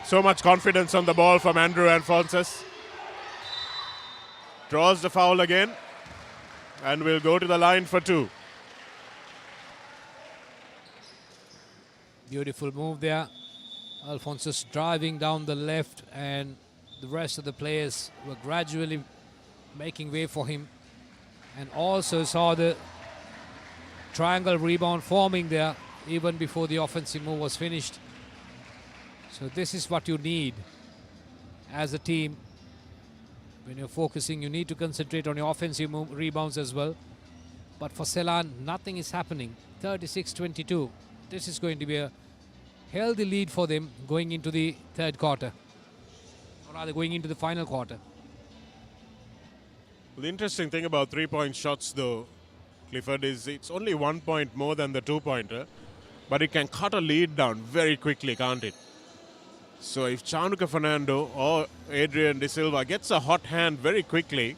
So much confidence on the ball from Andrew Alphonsus. Draws the foul again and will go to the line for two. Beautiful move there. Alphonsus driving down the left, and the rest of the players were gradually making way for him. And also saw the triangle rebound forming there even before the offensive move was finished. So this is what you need as a team. When you're focusing, you need to concentrate on your offensive rebounds as well. But for Seylan, nothing is happening. 36-22. This is going to be a healthy lead for them going into the third quarter. Or rather, going into the final quarter. The interesting thing about three-point shots, though, Clifford, is it's only 1 point more than the two-pointer, but it can cut a lead down very quickly, can't it? So if Chanuka Fernando or Adrian De Silva gets a hot hand very quickly,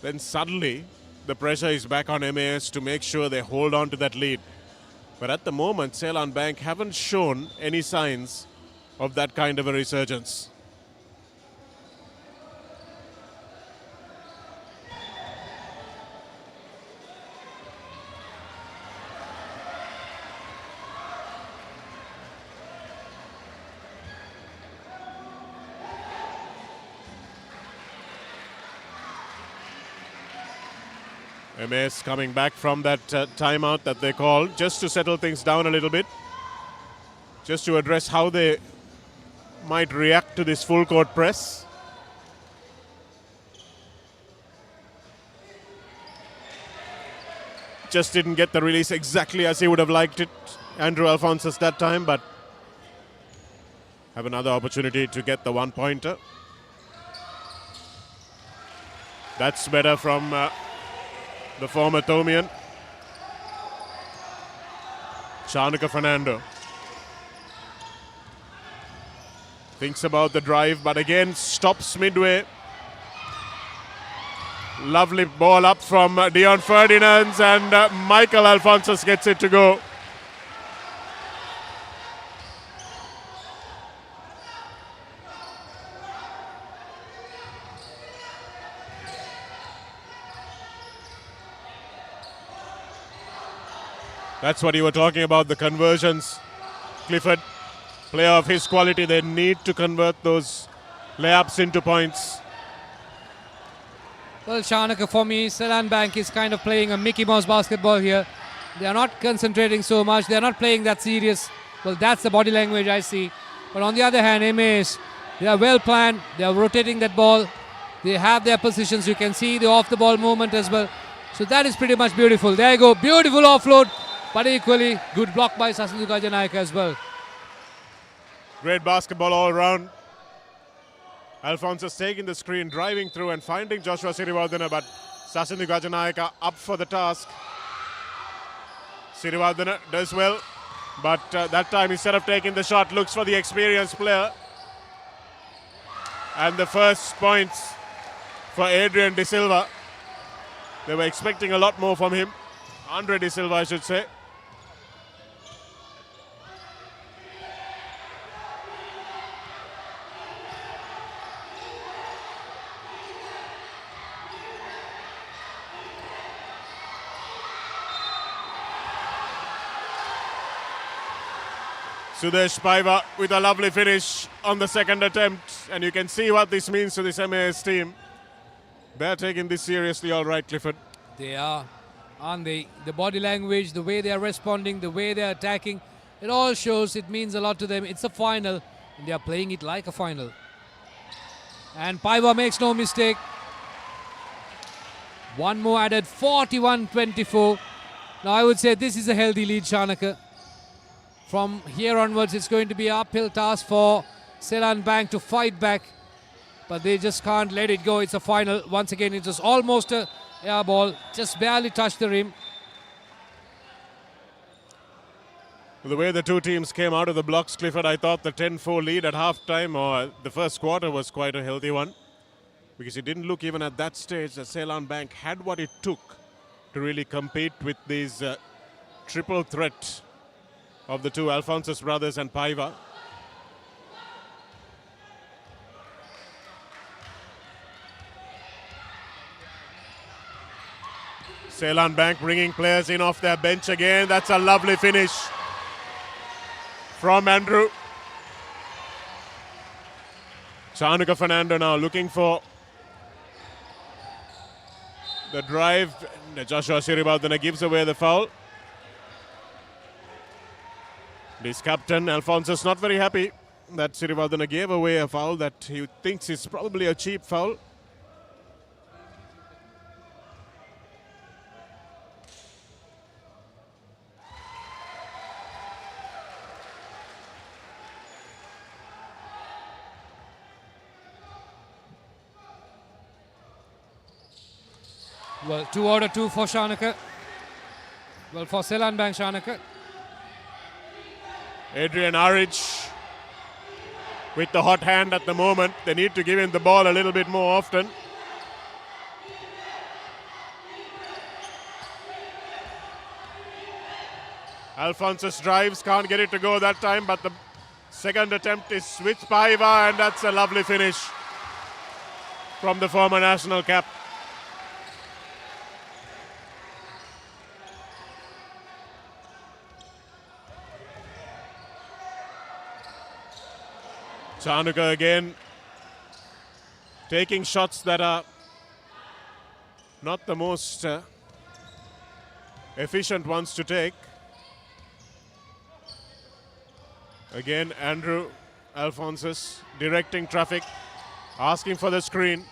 then suddenly the pressure is back on MAS to make sure they hold on to that lead. But at the moment, Seylan Bank haven't shown any signs of that kind of a resurgence. MAS coming back from that timeout that they called just to settle things down a little bit, just to address how they might react to this full court press. Just didn't get the release exactly as he would have liked it, Andrew Alphonsus, that time, but have another opportunity to get the one-pointer. That's better from the former Thomian. Chanuka Fernando thinks about the drive, but again stops midway. Lovely ball up from Dion Ferdinands, and Michael Alphonsus gets it to go. That's what you were talking about, the conversions. Clifford, player of his quality, they need to convert those layups into points. Well, Chanuka, for me, Seylan Bank is kind of playing a Mickey Mouse basketball here. They are not concentrating so much. They are not playing that serious. Well, that's the body language I see. But on the other hand, MAS, they are well planned. They are rotating that ball. They have their positions. You can see the off-the-ball movement as well. So that is pretty much beautiful. There you go. Beautiful offload. But equally, good block by Sasindu Gajanayaka as well. Great basketball all around. Alphonsus taking the screen, driving through and finding Joshua Sirivardhana, but Sasindu Gajanayaka up for the task. Sirivardhana does well, but that time instead of taking the shot, looks for the experienced player. And the first points for Adrian De Silva. They were expecting a lot more from him. Andre De Silva, I should say. Sudesh Paiva with a lovely finish on the second attempt. And you can see what this means to this MAS team. They're taking this seriously, all right, Clifford. They are, aren't they? The body language, the way they are responding, the way they are attacking, it all shows it means a lot to them. It's a final, and they are playing it like a final. And Paiva makes no mistake. One more added, 41-24. Now I would say this is a healthy lead, Shanaka. From here onwards, it's going to be an uphill task for Seylan Bank to fight back. But they just can't let it go. It's a final. Once again, it was almost a air ball. Just barely touched the rim. The way the two teams came out of the blocks, Clifford, I thought the 10-4 lead at halftime or the first quarter was quite a healthy one. Because it didn't look even at that stage that Seylan Bank had what it took to really compete with these triple threat of the two Alphonsus brothers and Paiva. Seylan Bank bringing players in off their bench again. That's a lovely finish from Andrew. Chanukka Fernando now looking for the drive. Joshua Sirivardhana gives away the foul. This captain, Alphonsus, not very happy that Sirivardhana gave away a foul that he thinks is probably a cheap foul. Well, 2 out of 2 for Shanaka. Well, for Seylan Bank, Shanaka. Adrian Aric with the hot hand at the moment. They need to give him the ball a little bit more often. Alphonsus drives, can't get it to go that time, but the second attempt is with Paiva, and that's a lovely finish from the former national cap. Chanukka again taking shots that are not the most efficient ones to take. Again, Andrew Alphonsus directing traffic, asking for the screen.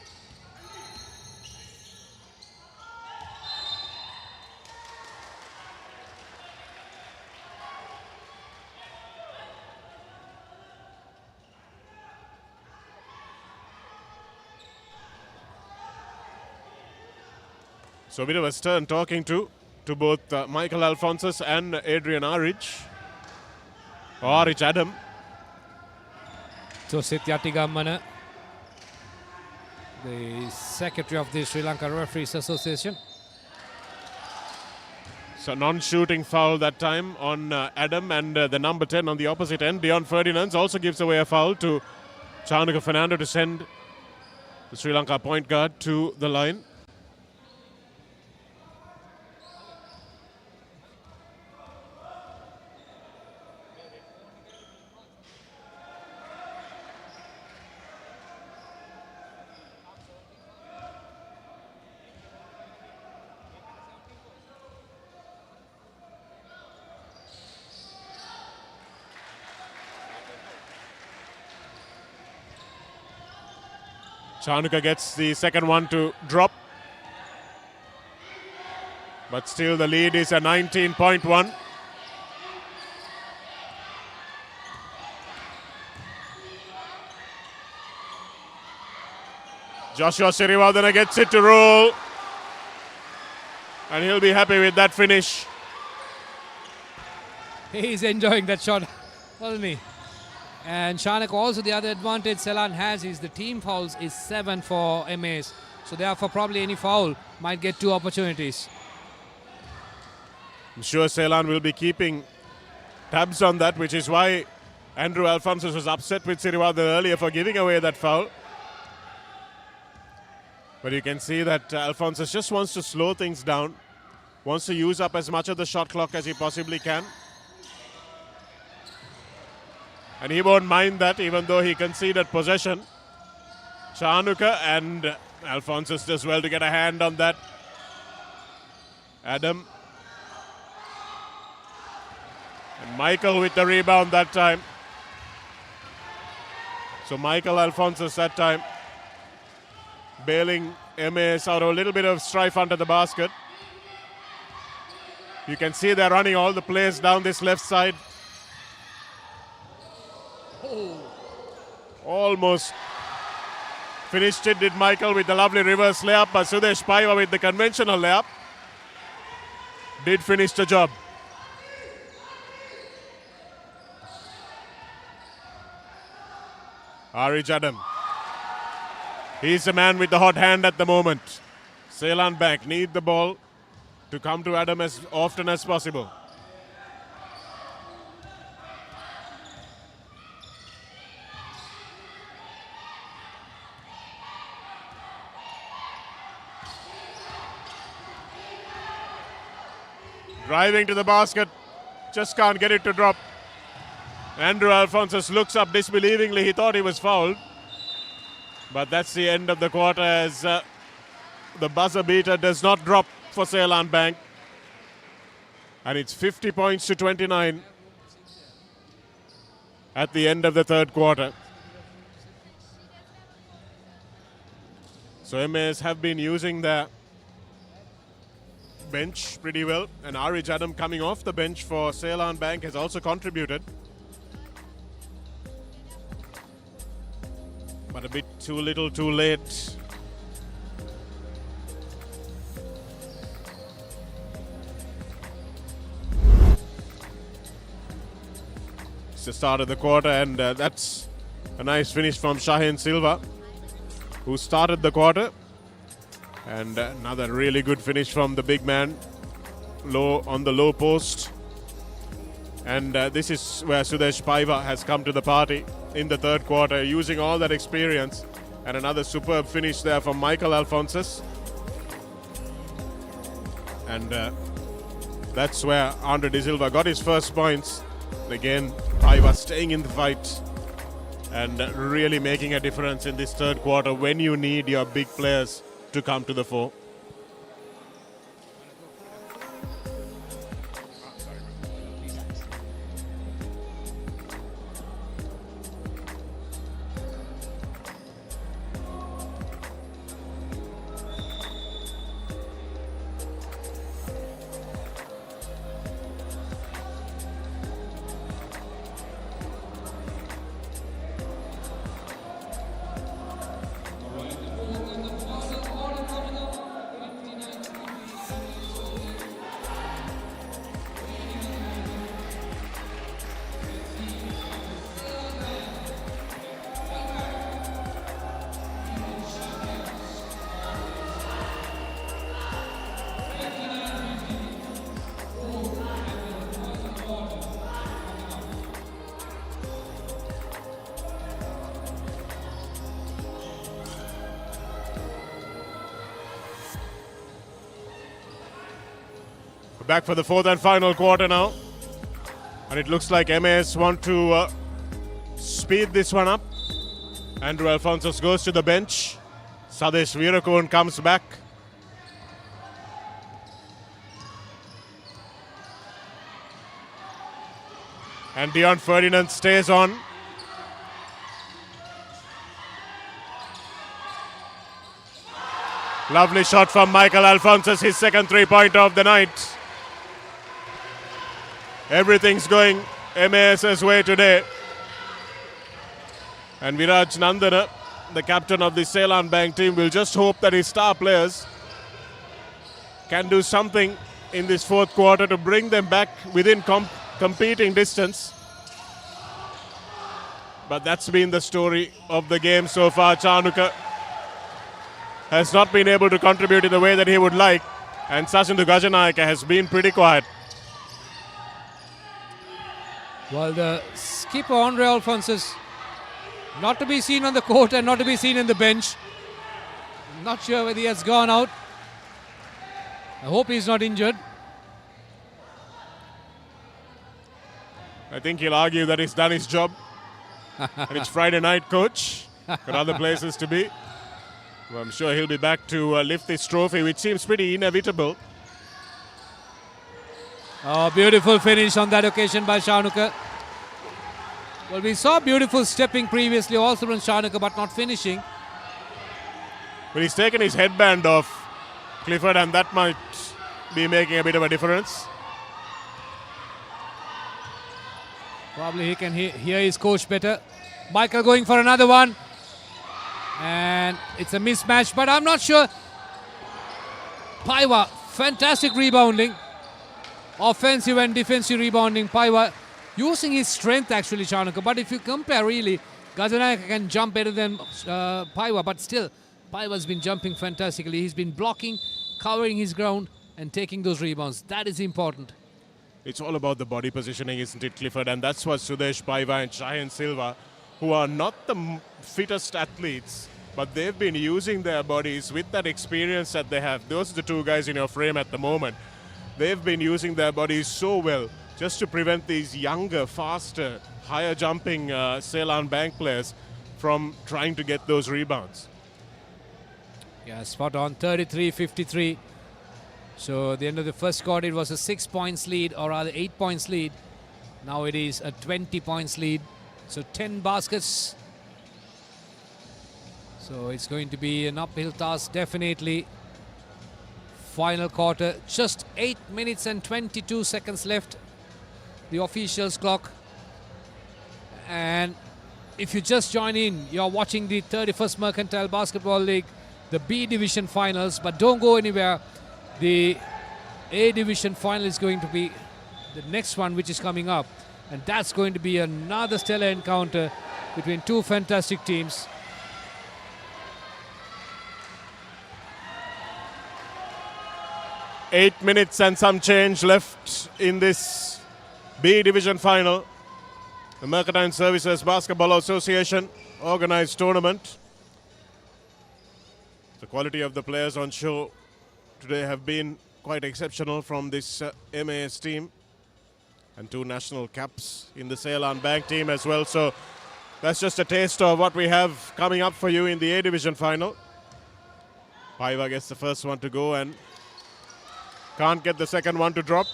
So a bit of a stern talking to both Michael Alphonsus and Adrian Aric. Aric Adam. So Sityati Gammana, the secretary of the Sri Lanka Referees Association. So non-shooting foul that time on Adam, and the number 10 on the opposite end, Dion Ferdinands, also gives away a foul to Chanukka Fernando to send the Sri Lanka point guard to the line. Chanukka gets the second one to drop. But still the lead is a 19.1. Joshua Sirivardhana gets it to roll. And he'll be happy with that finish. He's enjoying that shot, wasn't he? And Shanaka also, the other advantage Seylan has is the team fouls is 7 for MAs. So therefore probably any foul might get 2 opportunities. I'm sure Seylan will be keeping tabs on that, which is why Andrew Alphonsus was upset with Sirivardhana earlier for giving away that foul. But you can see that Alphonsus just wants to slow things down, wants to use up as much of the shot clock as he possibly can. And he won't mind that, even though he conceded possession. Chanuka and Alphonsus does well to get a hand on that. Adam. And Michael with the rebound that time. So Michael Alphonsus that time bailing MAS out of a little bit of strife under the basket. You can see they're running all the plays down this left side. Almost finished it, did Michael, with the lovely reverse layup, but Sudesh Paiva with the conventional layup did finish the job. Arij Adam. He's the man with the hot hand at the moment. Seylan Bank need the ball to come to Adam as often as possible. Driving to the basket, just can't get it to drop. Andrew Alphonsus looks up disbelievingly. He thought he was fouled. But that's the end of the quarter as the buzzer beater does not drop for Seylan Bank. And it's 50 points to 29 at the end of the third quarter. So MAS have been using their bench pretty well, and Arij Adam coming off the bench for Seylan Bank has also contributed. But a bit too little too late. It's the start of the quarter, and that's a nice finish from Shahin Silva, who started the quarter. And another really good finish from the big man, low on the low post. And this is where Sudesh Paiva has come to the party in the third quarter, using all that experience. And another superb finish there from Michael Alphonsus. And that's where Andre De Silva got his first points. Again, Paiva staying in the fight and really making a difference in this third quarter when you need your big players to come to the fore. Back for the fourth and final quarter now. And it looks like MAS want to speed this one up. Andrew Alphonsus goes to the bench. Sadesh Virakun comes back. And Dion Ferdinand stays on. Lovely shot from Michael Alphonsus, his second three-pointer of the night. Everything's going MAS's way today. And Viraj Nandana, the captain of the Seylan Bank team, will just hope that his star players can do something in this fourth quarter to bring them back within competing distance. But that's been the story of the game so far. Chanuka has not been able to contribute in the way that he would like, and Sachindu Gajanayaka has been pretty quiet. Well, the skipper Andre Alphonsus not to be seen on the court and not to be seen in the bench. Not sure whether he has gone out. I hope he's not injured. I think he'll argue that he's done his job. And it's Friday night, coach. Got other places to be. Well, I'm sure he'll be back to lift this trophy, which seems pretty inevitable. Oh, beautiful finish on that occasion by Shanuka. Well, we saw beautiful stepping previously also from Shanuka, but not finishing. But he's taken his headband off, Clifford, and that might be making a bit of a difference. Probably he can hear his coach better. Michael going for another one. And it's a mismatch, but I'm not sure. Paiva, fantastic rebounding. Offensive and defensive rebounding. Paiva using his strength actually, Shanuka. But if you compare really, Gajanaka can jump better than Paiva, but still, Paiva's been jumping fantastically. He's been blocking, covering his ground, and taking those rebounds. That is important. It's all about the body positioning, isn't it, Clifford? And that's what Sudesh Paiva and Shayan Silva, who are not the fittest athletes, but they've been using their bodies with that experience that they have. Those are the two guys in your frame at the moment. They've been using their bodies so well just to prevent these younger, faster, higher jumping Seylan Bank players from trying to get those rebounds. Yeah, spot on, 33-53. So at the end of the first quarter, it was a 6 points lead, or rather 8 points lead. Now it is a 20 points lead. So 10 baskets. So it's going to be an uphill task, definitely. Final quarter, just 8 minutes and 22 seconds left. The officials' clock. And if you just join in, you're watching the 31st Mercantile Basketball League, the B Division Finals, but don't go anywhere. The A Division Final is going to be the next one, which is coming up. And that's going to be another stellar encounter between two fantastic teams. Eight minutes and some change left in this B Division Final. The Mercantile Services Basketball Association organized tournament. The quality of the players on show today have been quite exceptional from this MAS team, and 2 national caps in the Seylan Bank team as well. So that's just a taste of what we have coming up for you in the A Division Final. Paiva gets the first one to go and can't get the second one to drop.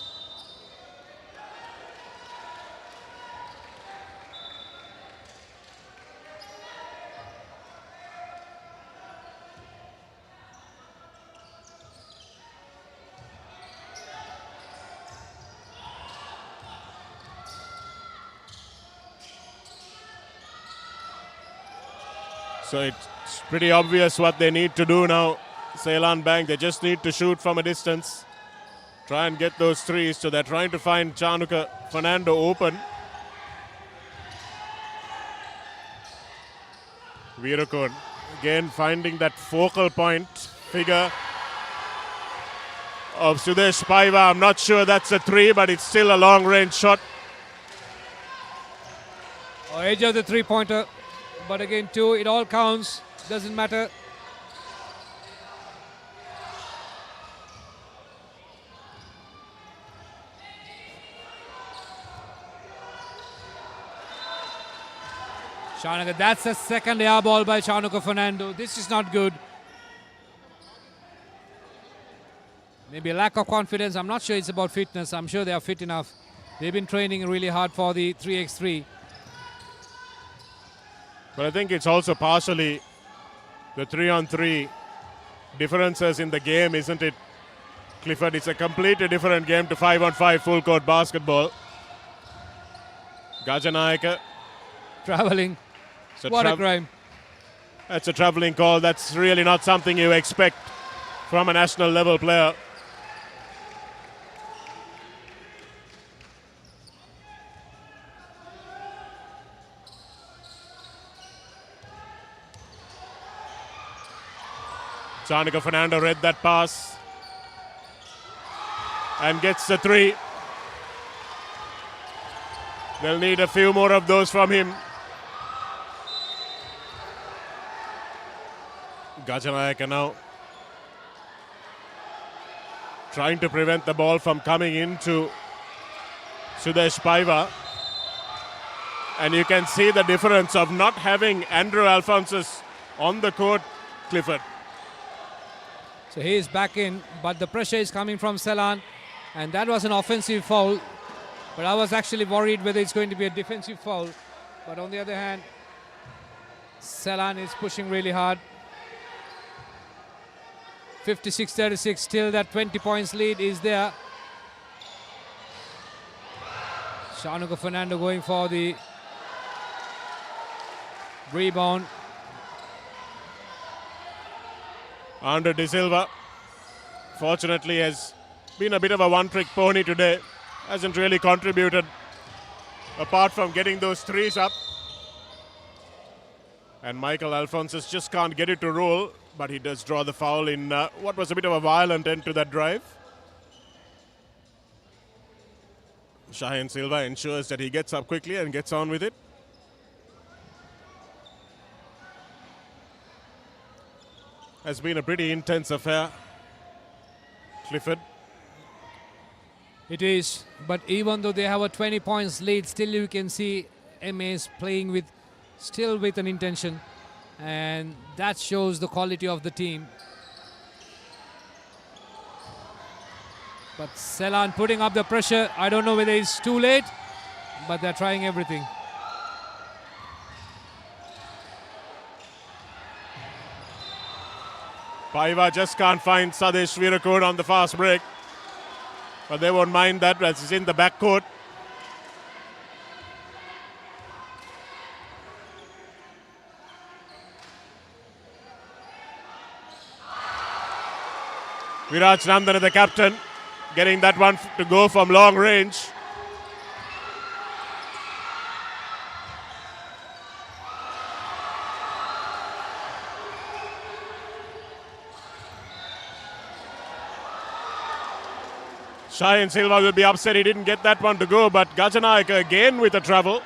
So it's pretty obvious what they need to do now. Seylan Bank, they just need to shoot from a distance. Try and get those threes. So they're trying to find Chanuka Fernando open. Virakon again finding that focal point figure of Sudesh Paiva. I'm not sure that's a 3, but it's still a long range shot. Edge of the 3-pointer. But again, 2, it all counts. Doesn't matter. Shanuka, that's a second air ball by Shanuka Fernando. This is not good. Maybe a lack of confidence. I'm not sure it's about fitness. I'm sure they are fit enough. They've been training really hard for the 3x3. But I think it's also partially the 3-on-3 differences in the game, isn't it, Clifford? It's a completely different game to 5-on-5 full court basketball. Gajanayaka Traveling. What a crime. That's a traveling call. That's really not something you expect from a national level player. Chanuka Fernando read that pass and gets the 3. They'll need a few more of those from him. Gajanayaka now trying to prevent the ball from coming into Sudesh Paiva. And you can see the difference of not having Andrew Alphonsus on the court, Clifford. So he is back in, but the pressure is coming from Seylan, and that was an offensive foul. But I was actually worried whether it's going to be a defensive foul. But on the other hand, Seylan is pushing really hard. 56-36, still that 20 points lead is there. Shanuka Fernando going for the rebound. Andre De Silva, fortunately, has been a bit of a one-trick pony today. Hasn't really contributed apart from getting those threes up. And Michael Alphonsus just can't get it to roll, but he does draw the foul in what was a bit of a violent end to that drive. Shahin Silva ensures that he gets up quickly and gets on with it. Has been a pretty intense affair, Clifford. It is, but even though they have a 20 points lead, still you can see MAs playing still with an intention, and that shows the quality of the team. But Seylan putting up the pressure. I don't know whether it's too late, but they're trying everything. Paiva just can't find Sadesh Virakod on the fast break. But they won't mind that as he's in the backcourt. Viraj Nandana, the captain, getting that one to go from long range. Shahin Silva will be upset he didn't get that one to go, but Gajanayaka again with a travel.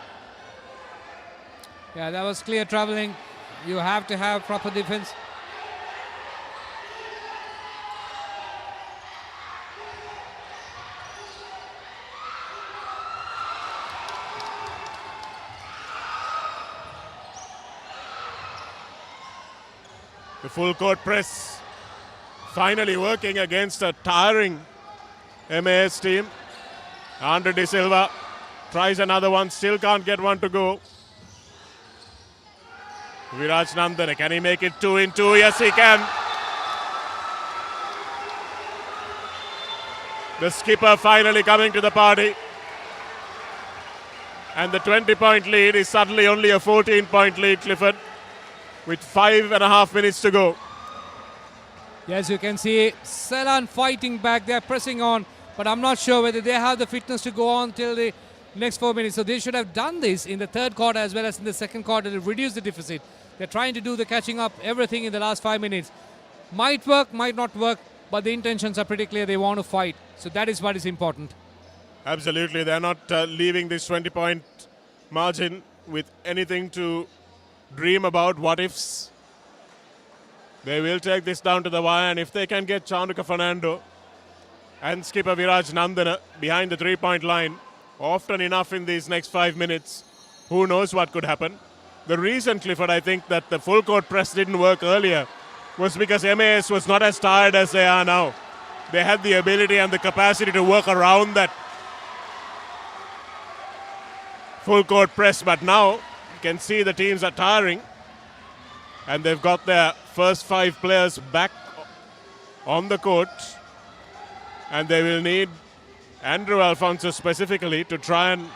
Yeah, that was clear traveling. You have to have proper defense. The full court press finally working against a tiring MAS team. Andre De Silva tries another one, still can't get one to go. Viraj Nandana, can he make it 2 in 2? Yes, he can. The skipper finally coming to the party. And the 20-point lead is suddenly only a 14-point lead, Clifford, with 5.5 minutes to go. Yes, you can see Seylan fighting back. They're pressing on, but I'm not sure whether they have the fitness to go on till the next 4 minutes. So they should have done this in the third quarter as well as in the second quarter to reduce the deficit. They're trying to do the catching up, everything in the last 5 minutes. Might work, might not work, but the intentions are pretty clear. They want to fight. So that is what is important. Absolutely. They're not leaving this 20-point margin with anything to dream about what ifs. They will take this down to the wire, and if they can get Chanuka Fernando and skipper Viraj Nandana behind the three-point line often enough in these next 5 minutes, who knows what could happen. The reason, Clifford, I think that the full court press didn't work earlier was because MAS was not as tired as they are now. They had the ability and the capacity to work around that full court press, but now you can see the teams are tiring, and they've got their first 5 players back on the court, and they will need Andrew Alphonsus specifically to try and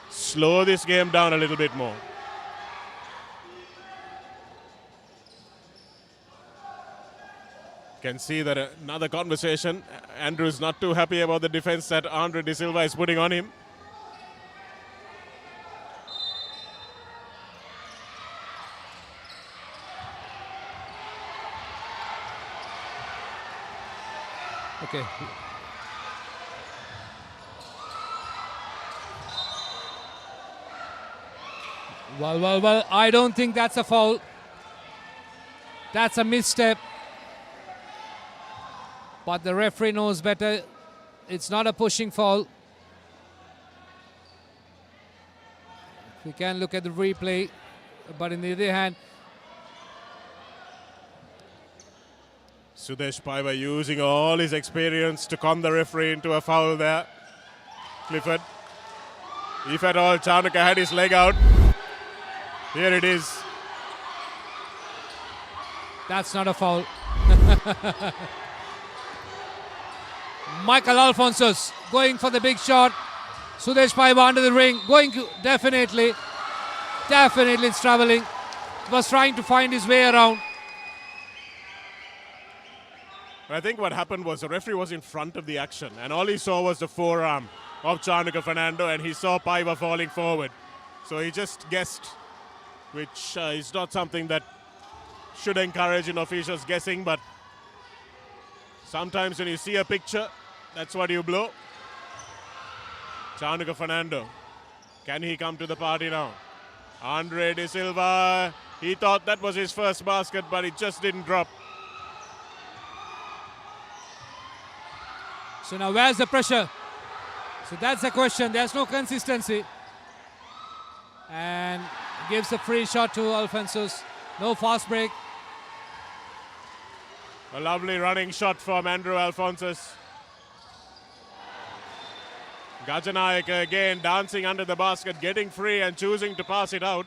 slow this game down a little bit more. Can see that another conversation. Andrew's not too happy about the defense that Andre De Silva is putting on him. Okay. Well, I don't think that's a foul. That's a misstep. But the referee knows better. It's not a pushing foul. We can look at the replay, but in the other hand, Sudesh Paiva using all his experience to con the referee into a foul there. Clifford, if at all Chanukka had his leg out, here it is. that's not a foul. Michael Alphonsus going for the big shot. Sudesh Paiva under the ring, going to definitely it's traveling. Was trying to find his way around. I think what happened was the referee was in front of the action and all he saw was the forearm of Chanukka Fernando and he saw Paiva falling forward. So he just guessed, which is not something that should encourage in officials guessing, but sometimes when you see a picture, that's what you blow. Chanukka Fernando, can he come to the party now? Andre De Silva, he thought that was his first basket, but it just didn't drop. So now where's the pressure? So that's the question. There's no consistency. And gives a free shot to Alphonsus. No fast break. A lovely running shot from Andrew Alphonsus. Gajanayaka again dancing under the basket, getting free and choosing to pass it out.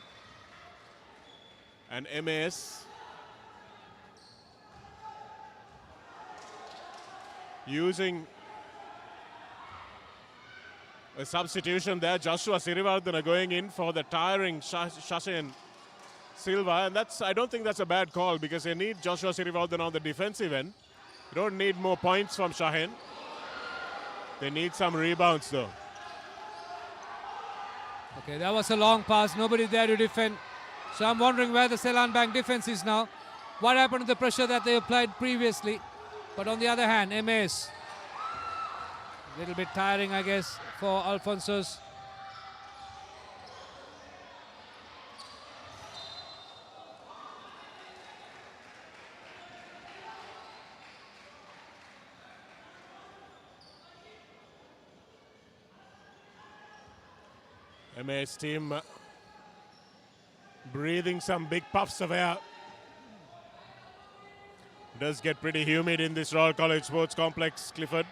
And MAS using a substitution there. Joshua Sirivardhana going in for the tiring Shashin Silva, and I don't think that's a bad call because they need Joshua Sirivardhana on the defensive end. You don't need more points from Shaheen. They need some rebounds though. Okay, that was a long pass. Nobody there to defend. So I'm wondering where the Seylan Bank defense is now. What happened to the pressure that they applied previously? But on the other hand, MAS. A little bit tiring, I guess, for Alphonsus. MAS team breathing some big puffs of air. It does get pretty humid in this Royal College Sports Complex, Clifford.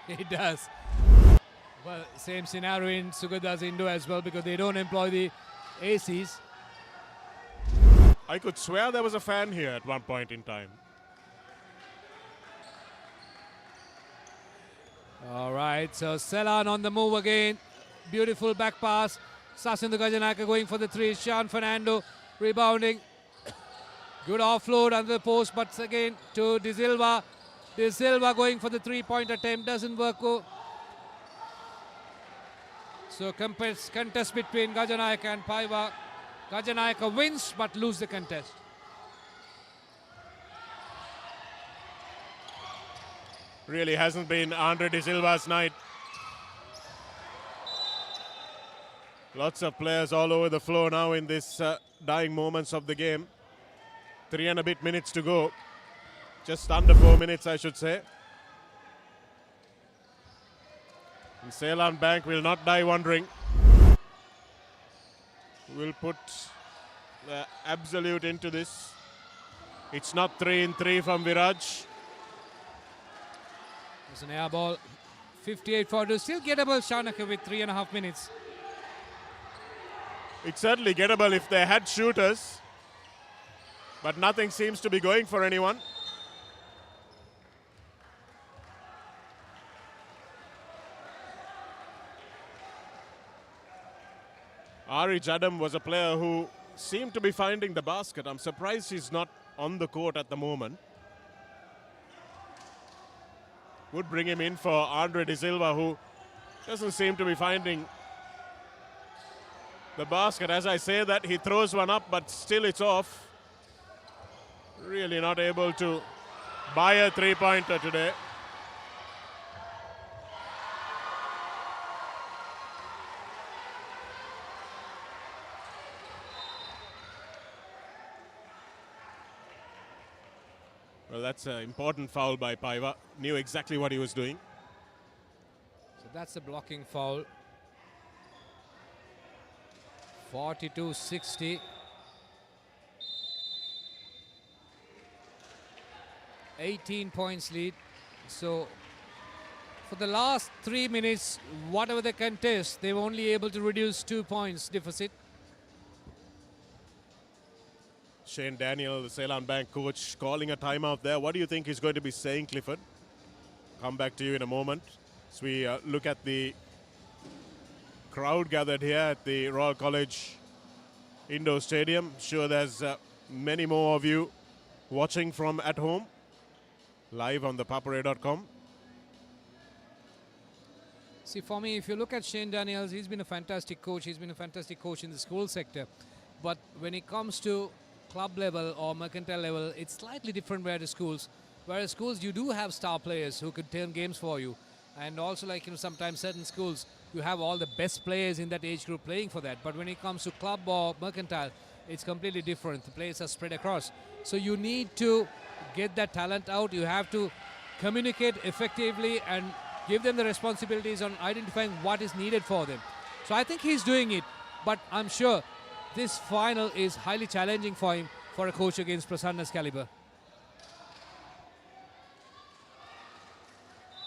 It does. Well, same scenario in Sugada's Indo as well because they don't employ the ACs. I could swear there was a fan here at one point in time. All right, so Seylan on the move again. Beautiful back pass. Sasindu Gajanaka going for the three. Sean Fernando rebounding. Good offload under the post, but again to De Silva. De Silva going for the three-point attempt. Doesn't work. So contest between Gajanaka and Paiva. Gajanaka wins but lose the contest. Really hasn't been Andre De Silva's night. Lots of players all over the floor now in this dying moments of the game. 3 and a bit minutes to go. Just under 4 minutes, I should say. And Seylan Bank will not die wondering. We'll put the absolute into this. It's not 3-3 from Viraj. It's an air ball. 58 for to still gettable Shanaka with 3.5 minutes. It's certainly gettable if they had shooters, but nothing seems to be going for anyone. Ari Jadam was a player who seemed to be finding the basket. I'm surprised he's not on the court at the moment. Would bring him in for Andre De Silva, who doesn't seem to be finding the basket. As I say that, he throws one up, but still it's off. Really not able to buy a three-pointer today. Well, that's an important foul by Paiva. Knew exactly what he was doing. So that's a blocking foul 42-60. 18 points lead. So for the last 3 minutes, whatever they contest, they were only able to reduce 2 points deficit. Shane Daniel, the Seylan Bank coach, calling a timeout there. What do you think he's going to be saying, Clifford? Come back to you in a moment. As we look at the crowd gathered here at the Royal College Indoor Stadium. Sure, there's many more of you watching from at home, live on thepapare.com. See, for me, if you look at Shane Daniels, he's been a fantastic coach. He's been a fantastic coach in the school sector. But when it comes to club level or mercantile level, it's slightly different where the schools. Whereas schools, you do have star players who could turn games for you. And also, like, sometimes certain schools, you have all the best players in that age group playing for that. But when it comes to club or mercantile, it's completely different. The players are spread across. So you need to get that talent out. You have to communicate effectively and give them the responsibilities on identifying what is needed for them. So I think he's doing it. But I'm sure this final is highly challenging for him, for a coach against Prasanna's caliber.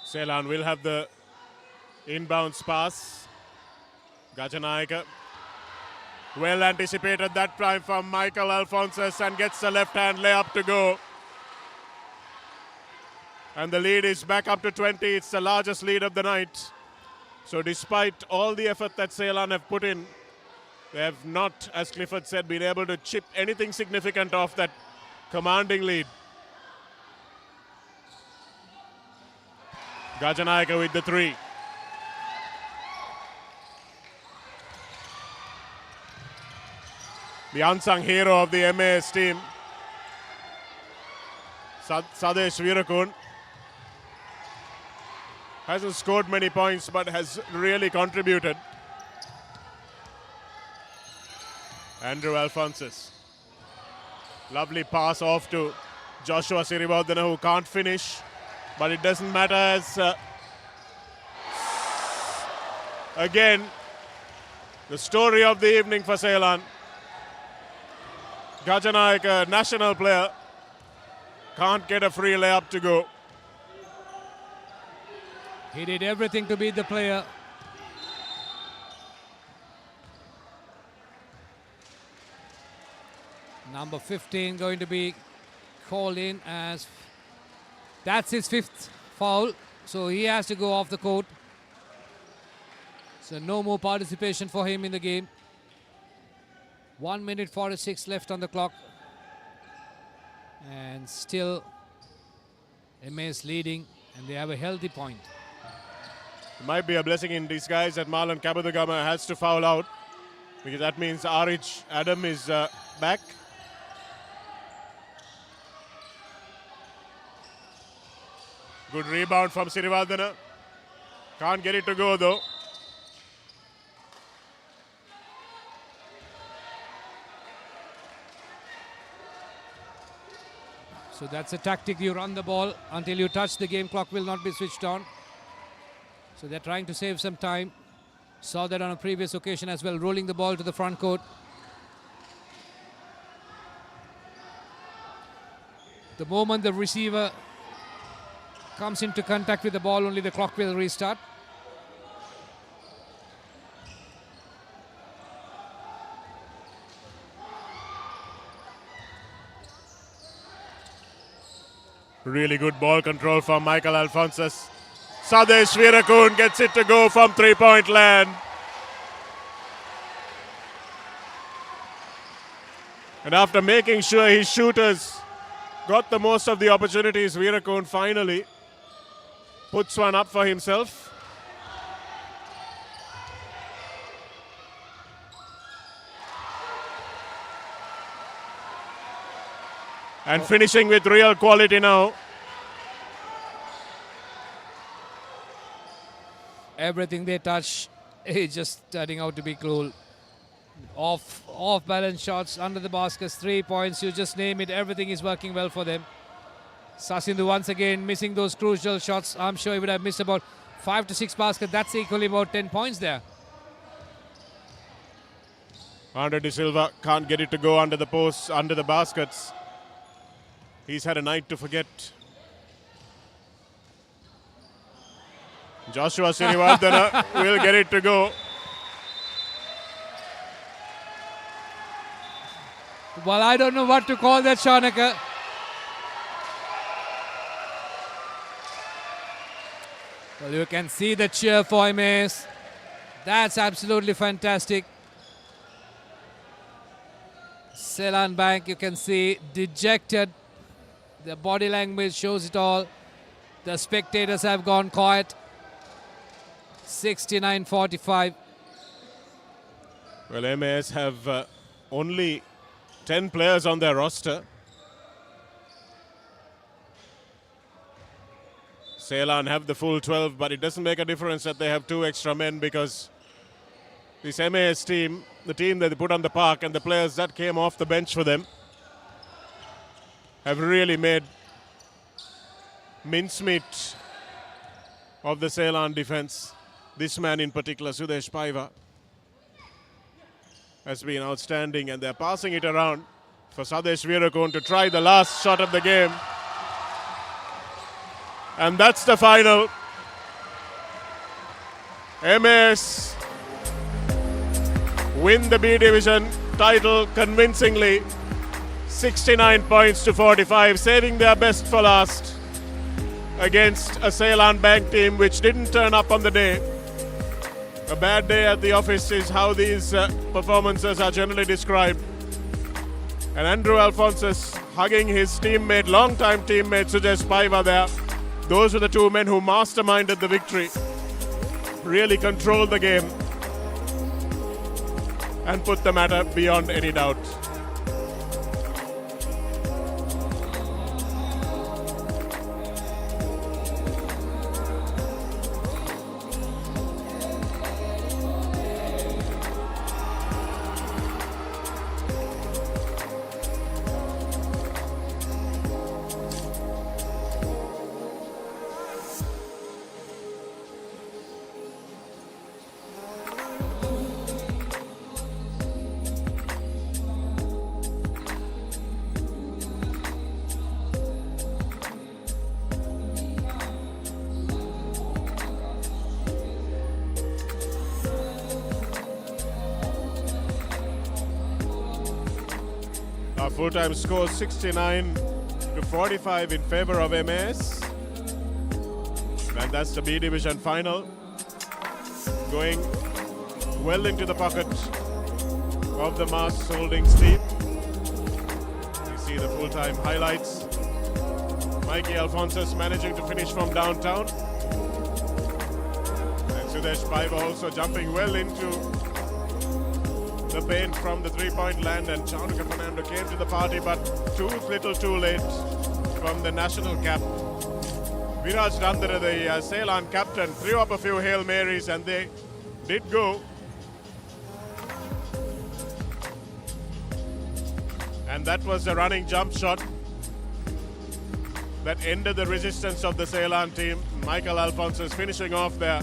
Seylan will have the inbounds pass. Gajanayaka. Well anticipated that time from Michael Alphonsus and gets the left-hand layup to go. And the lead is back up to 20. It's the largest lead of the night. So despite all the effort that Seylan have put in, they have not, as Clifford said, been able to chip anything significant off that commanding lead. Gajanayaka with the three. The unsung hero of the MAS team, Sadesh Virakun, hasn't scored many points but has really contributed. Andrew Alphonsus. Lovely pass off to Joshua Sirivardhana, who can't finish. But it doesn't matter as, again, the story of the evening for Seylan. Gajanayaka, a national player, can't get a free layup to go. He did everything to beat the player. Number 15 going to be called in as that's his 5th foul, so he has to go off the court. So no more participation for him in the game. 1 minute 46 left on the clock. And still MAS leading, and they have a healthy point. It might be a blessing in disguise that Marlon Kabadagama has to foul out, because that means Arich Adam is back. Good rebound from Sirivardhana. Can't get it to go though. So that's a tactic. You run the ball until you touch, the game clock will not be switched on. So they're trying to save some time. Saw that on a previous occasion as well, rolling the ball to the front court. The moment the receiver comes into contact with the ball, only the clock will restart. Really good ball control from Michael Alphonsus. Sadesh Virakun gets it to go from three-point land. And after making sure his shooters got the most of the opportunities, Virakun finally puts one up for himself. And finishing with real quality now. Everything they touch is just turning out to be cool. Off balance shots, under the baskets, 3 points, you just name it, everything is working well for them. Sasindu once again missing those crucial shots. I'm sure he would have missed about 5 to 6 baskets. That's equally about 10 points there. Andre De Silva can't get it to go under the posts, under the baskets. He's had a night to forget. Joshua Sirivardhana will get it to go. Well, I don't know what to call that, Shanaka. Well, you can see the cheer for MAS. That's absolutely fantastic. Seylan Bank, you can see dejected. The body language shows it all. The spectators have gone quiet. 69-45. Well, MAS have only 10 players on their roster. Seylan have the full 12, but it doesn't make a difference that they have 2 extra men, because this MAS team, the team that they put on the park and the players that came off the bench for them, have really made mincemeat of the Seylan defense. This man in particular, Sudesh Paiva, has been outstanding, and they're passing it around for Sadesh Veerakone to try the last shot of the game. And that's the final. MAS win the B Division title convincingly, 69 points to 45, saving their best for last against a Seylan Bank team which didn't turn up on the day. A bad day at the office is how these performances are generally described. And Andrew Alphonsus hugging his teammate, long-time teammate Sudesh Paiva there. Those were the 2 men who masterminded the victory, really controlled the game, and put the matter beyond any doubt. Our full-time score 69 to 45 in favor of MAS. And that's the B Division final. Going well into the pocket of the Mars Holdings team. You see the full-time highlights. Mikey Alphonsus managing to finish from downtown. And Sudesh Paiva also jumping well into the paint from the three-point land, and Chanuka Fernando came to the party, but too little too late from the national cap. Viraj Dandara, the Seylan captain, threw up a few Hail Marys, and they did go. And that was a running jump shot that ended the resistance of the Seylan team. Michael Alphonsus finishing off there,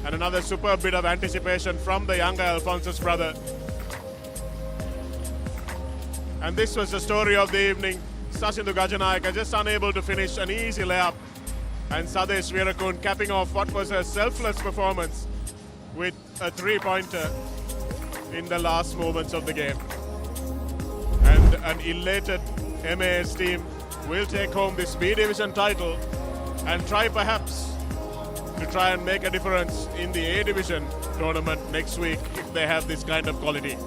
and another superb bit of anticipation from the younger Alphonsus brother. And this was the story of the evening. Sachindu Gajanayaka just unable to finish an easy layup, and Sadesh Veerakone capping off what was a selfless performance with a three-pointer in the last moments of the game. And an elated MAS team will take home this B Division title and try perhaps to try and make a difference in the A Division tournament next week if they have this kind of quality.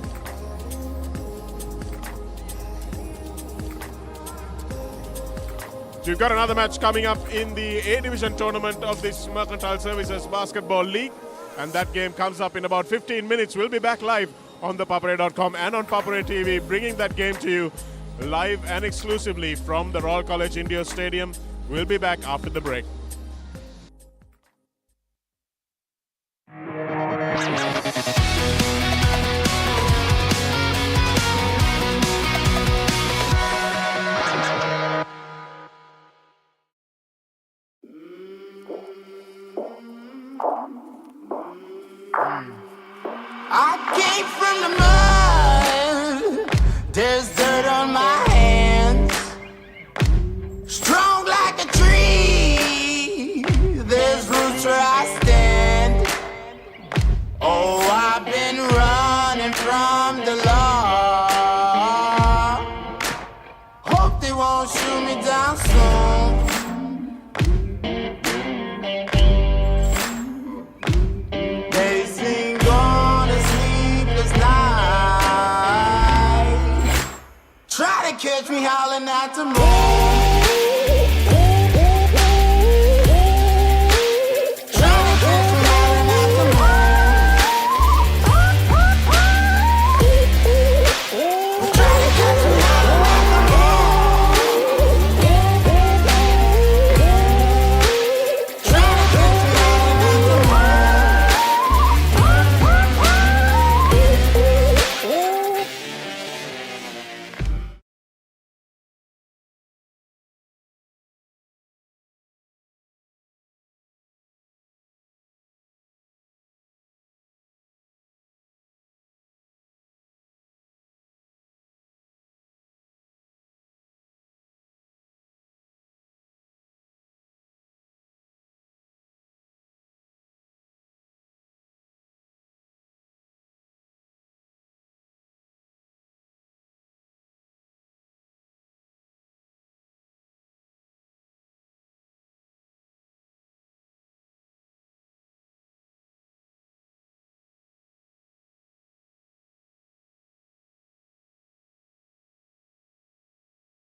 We've got another match coming up in the A Division tournament of this Mercantile Services Basketball League, and that game comes up in about 15 minutes. We'll be back live on ThePapare.com and on Papare TV, bringing that game to you live and exclusively from the Royal College Indoor Stadium. We'll be back after the break. I came from the mud. catch me howling at the moon.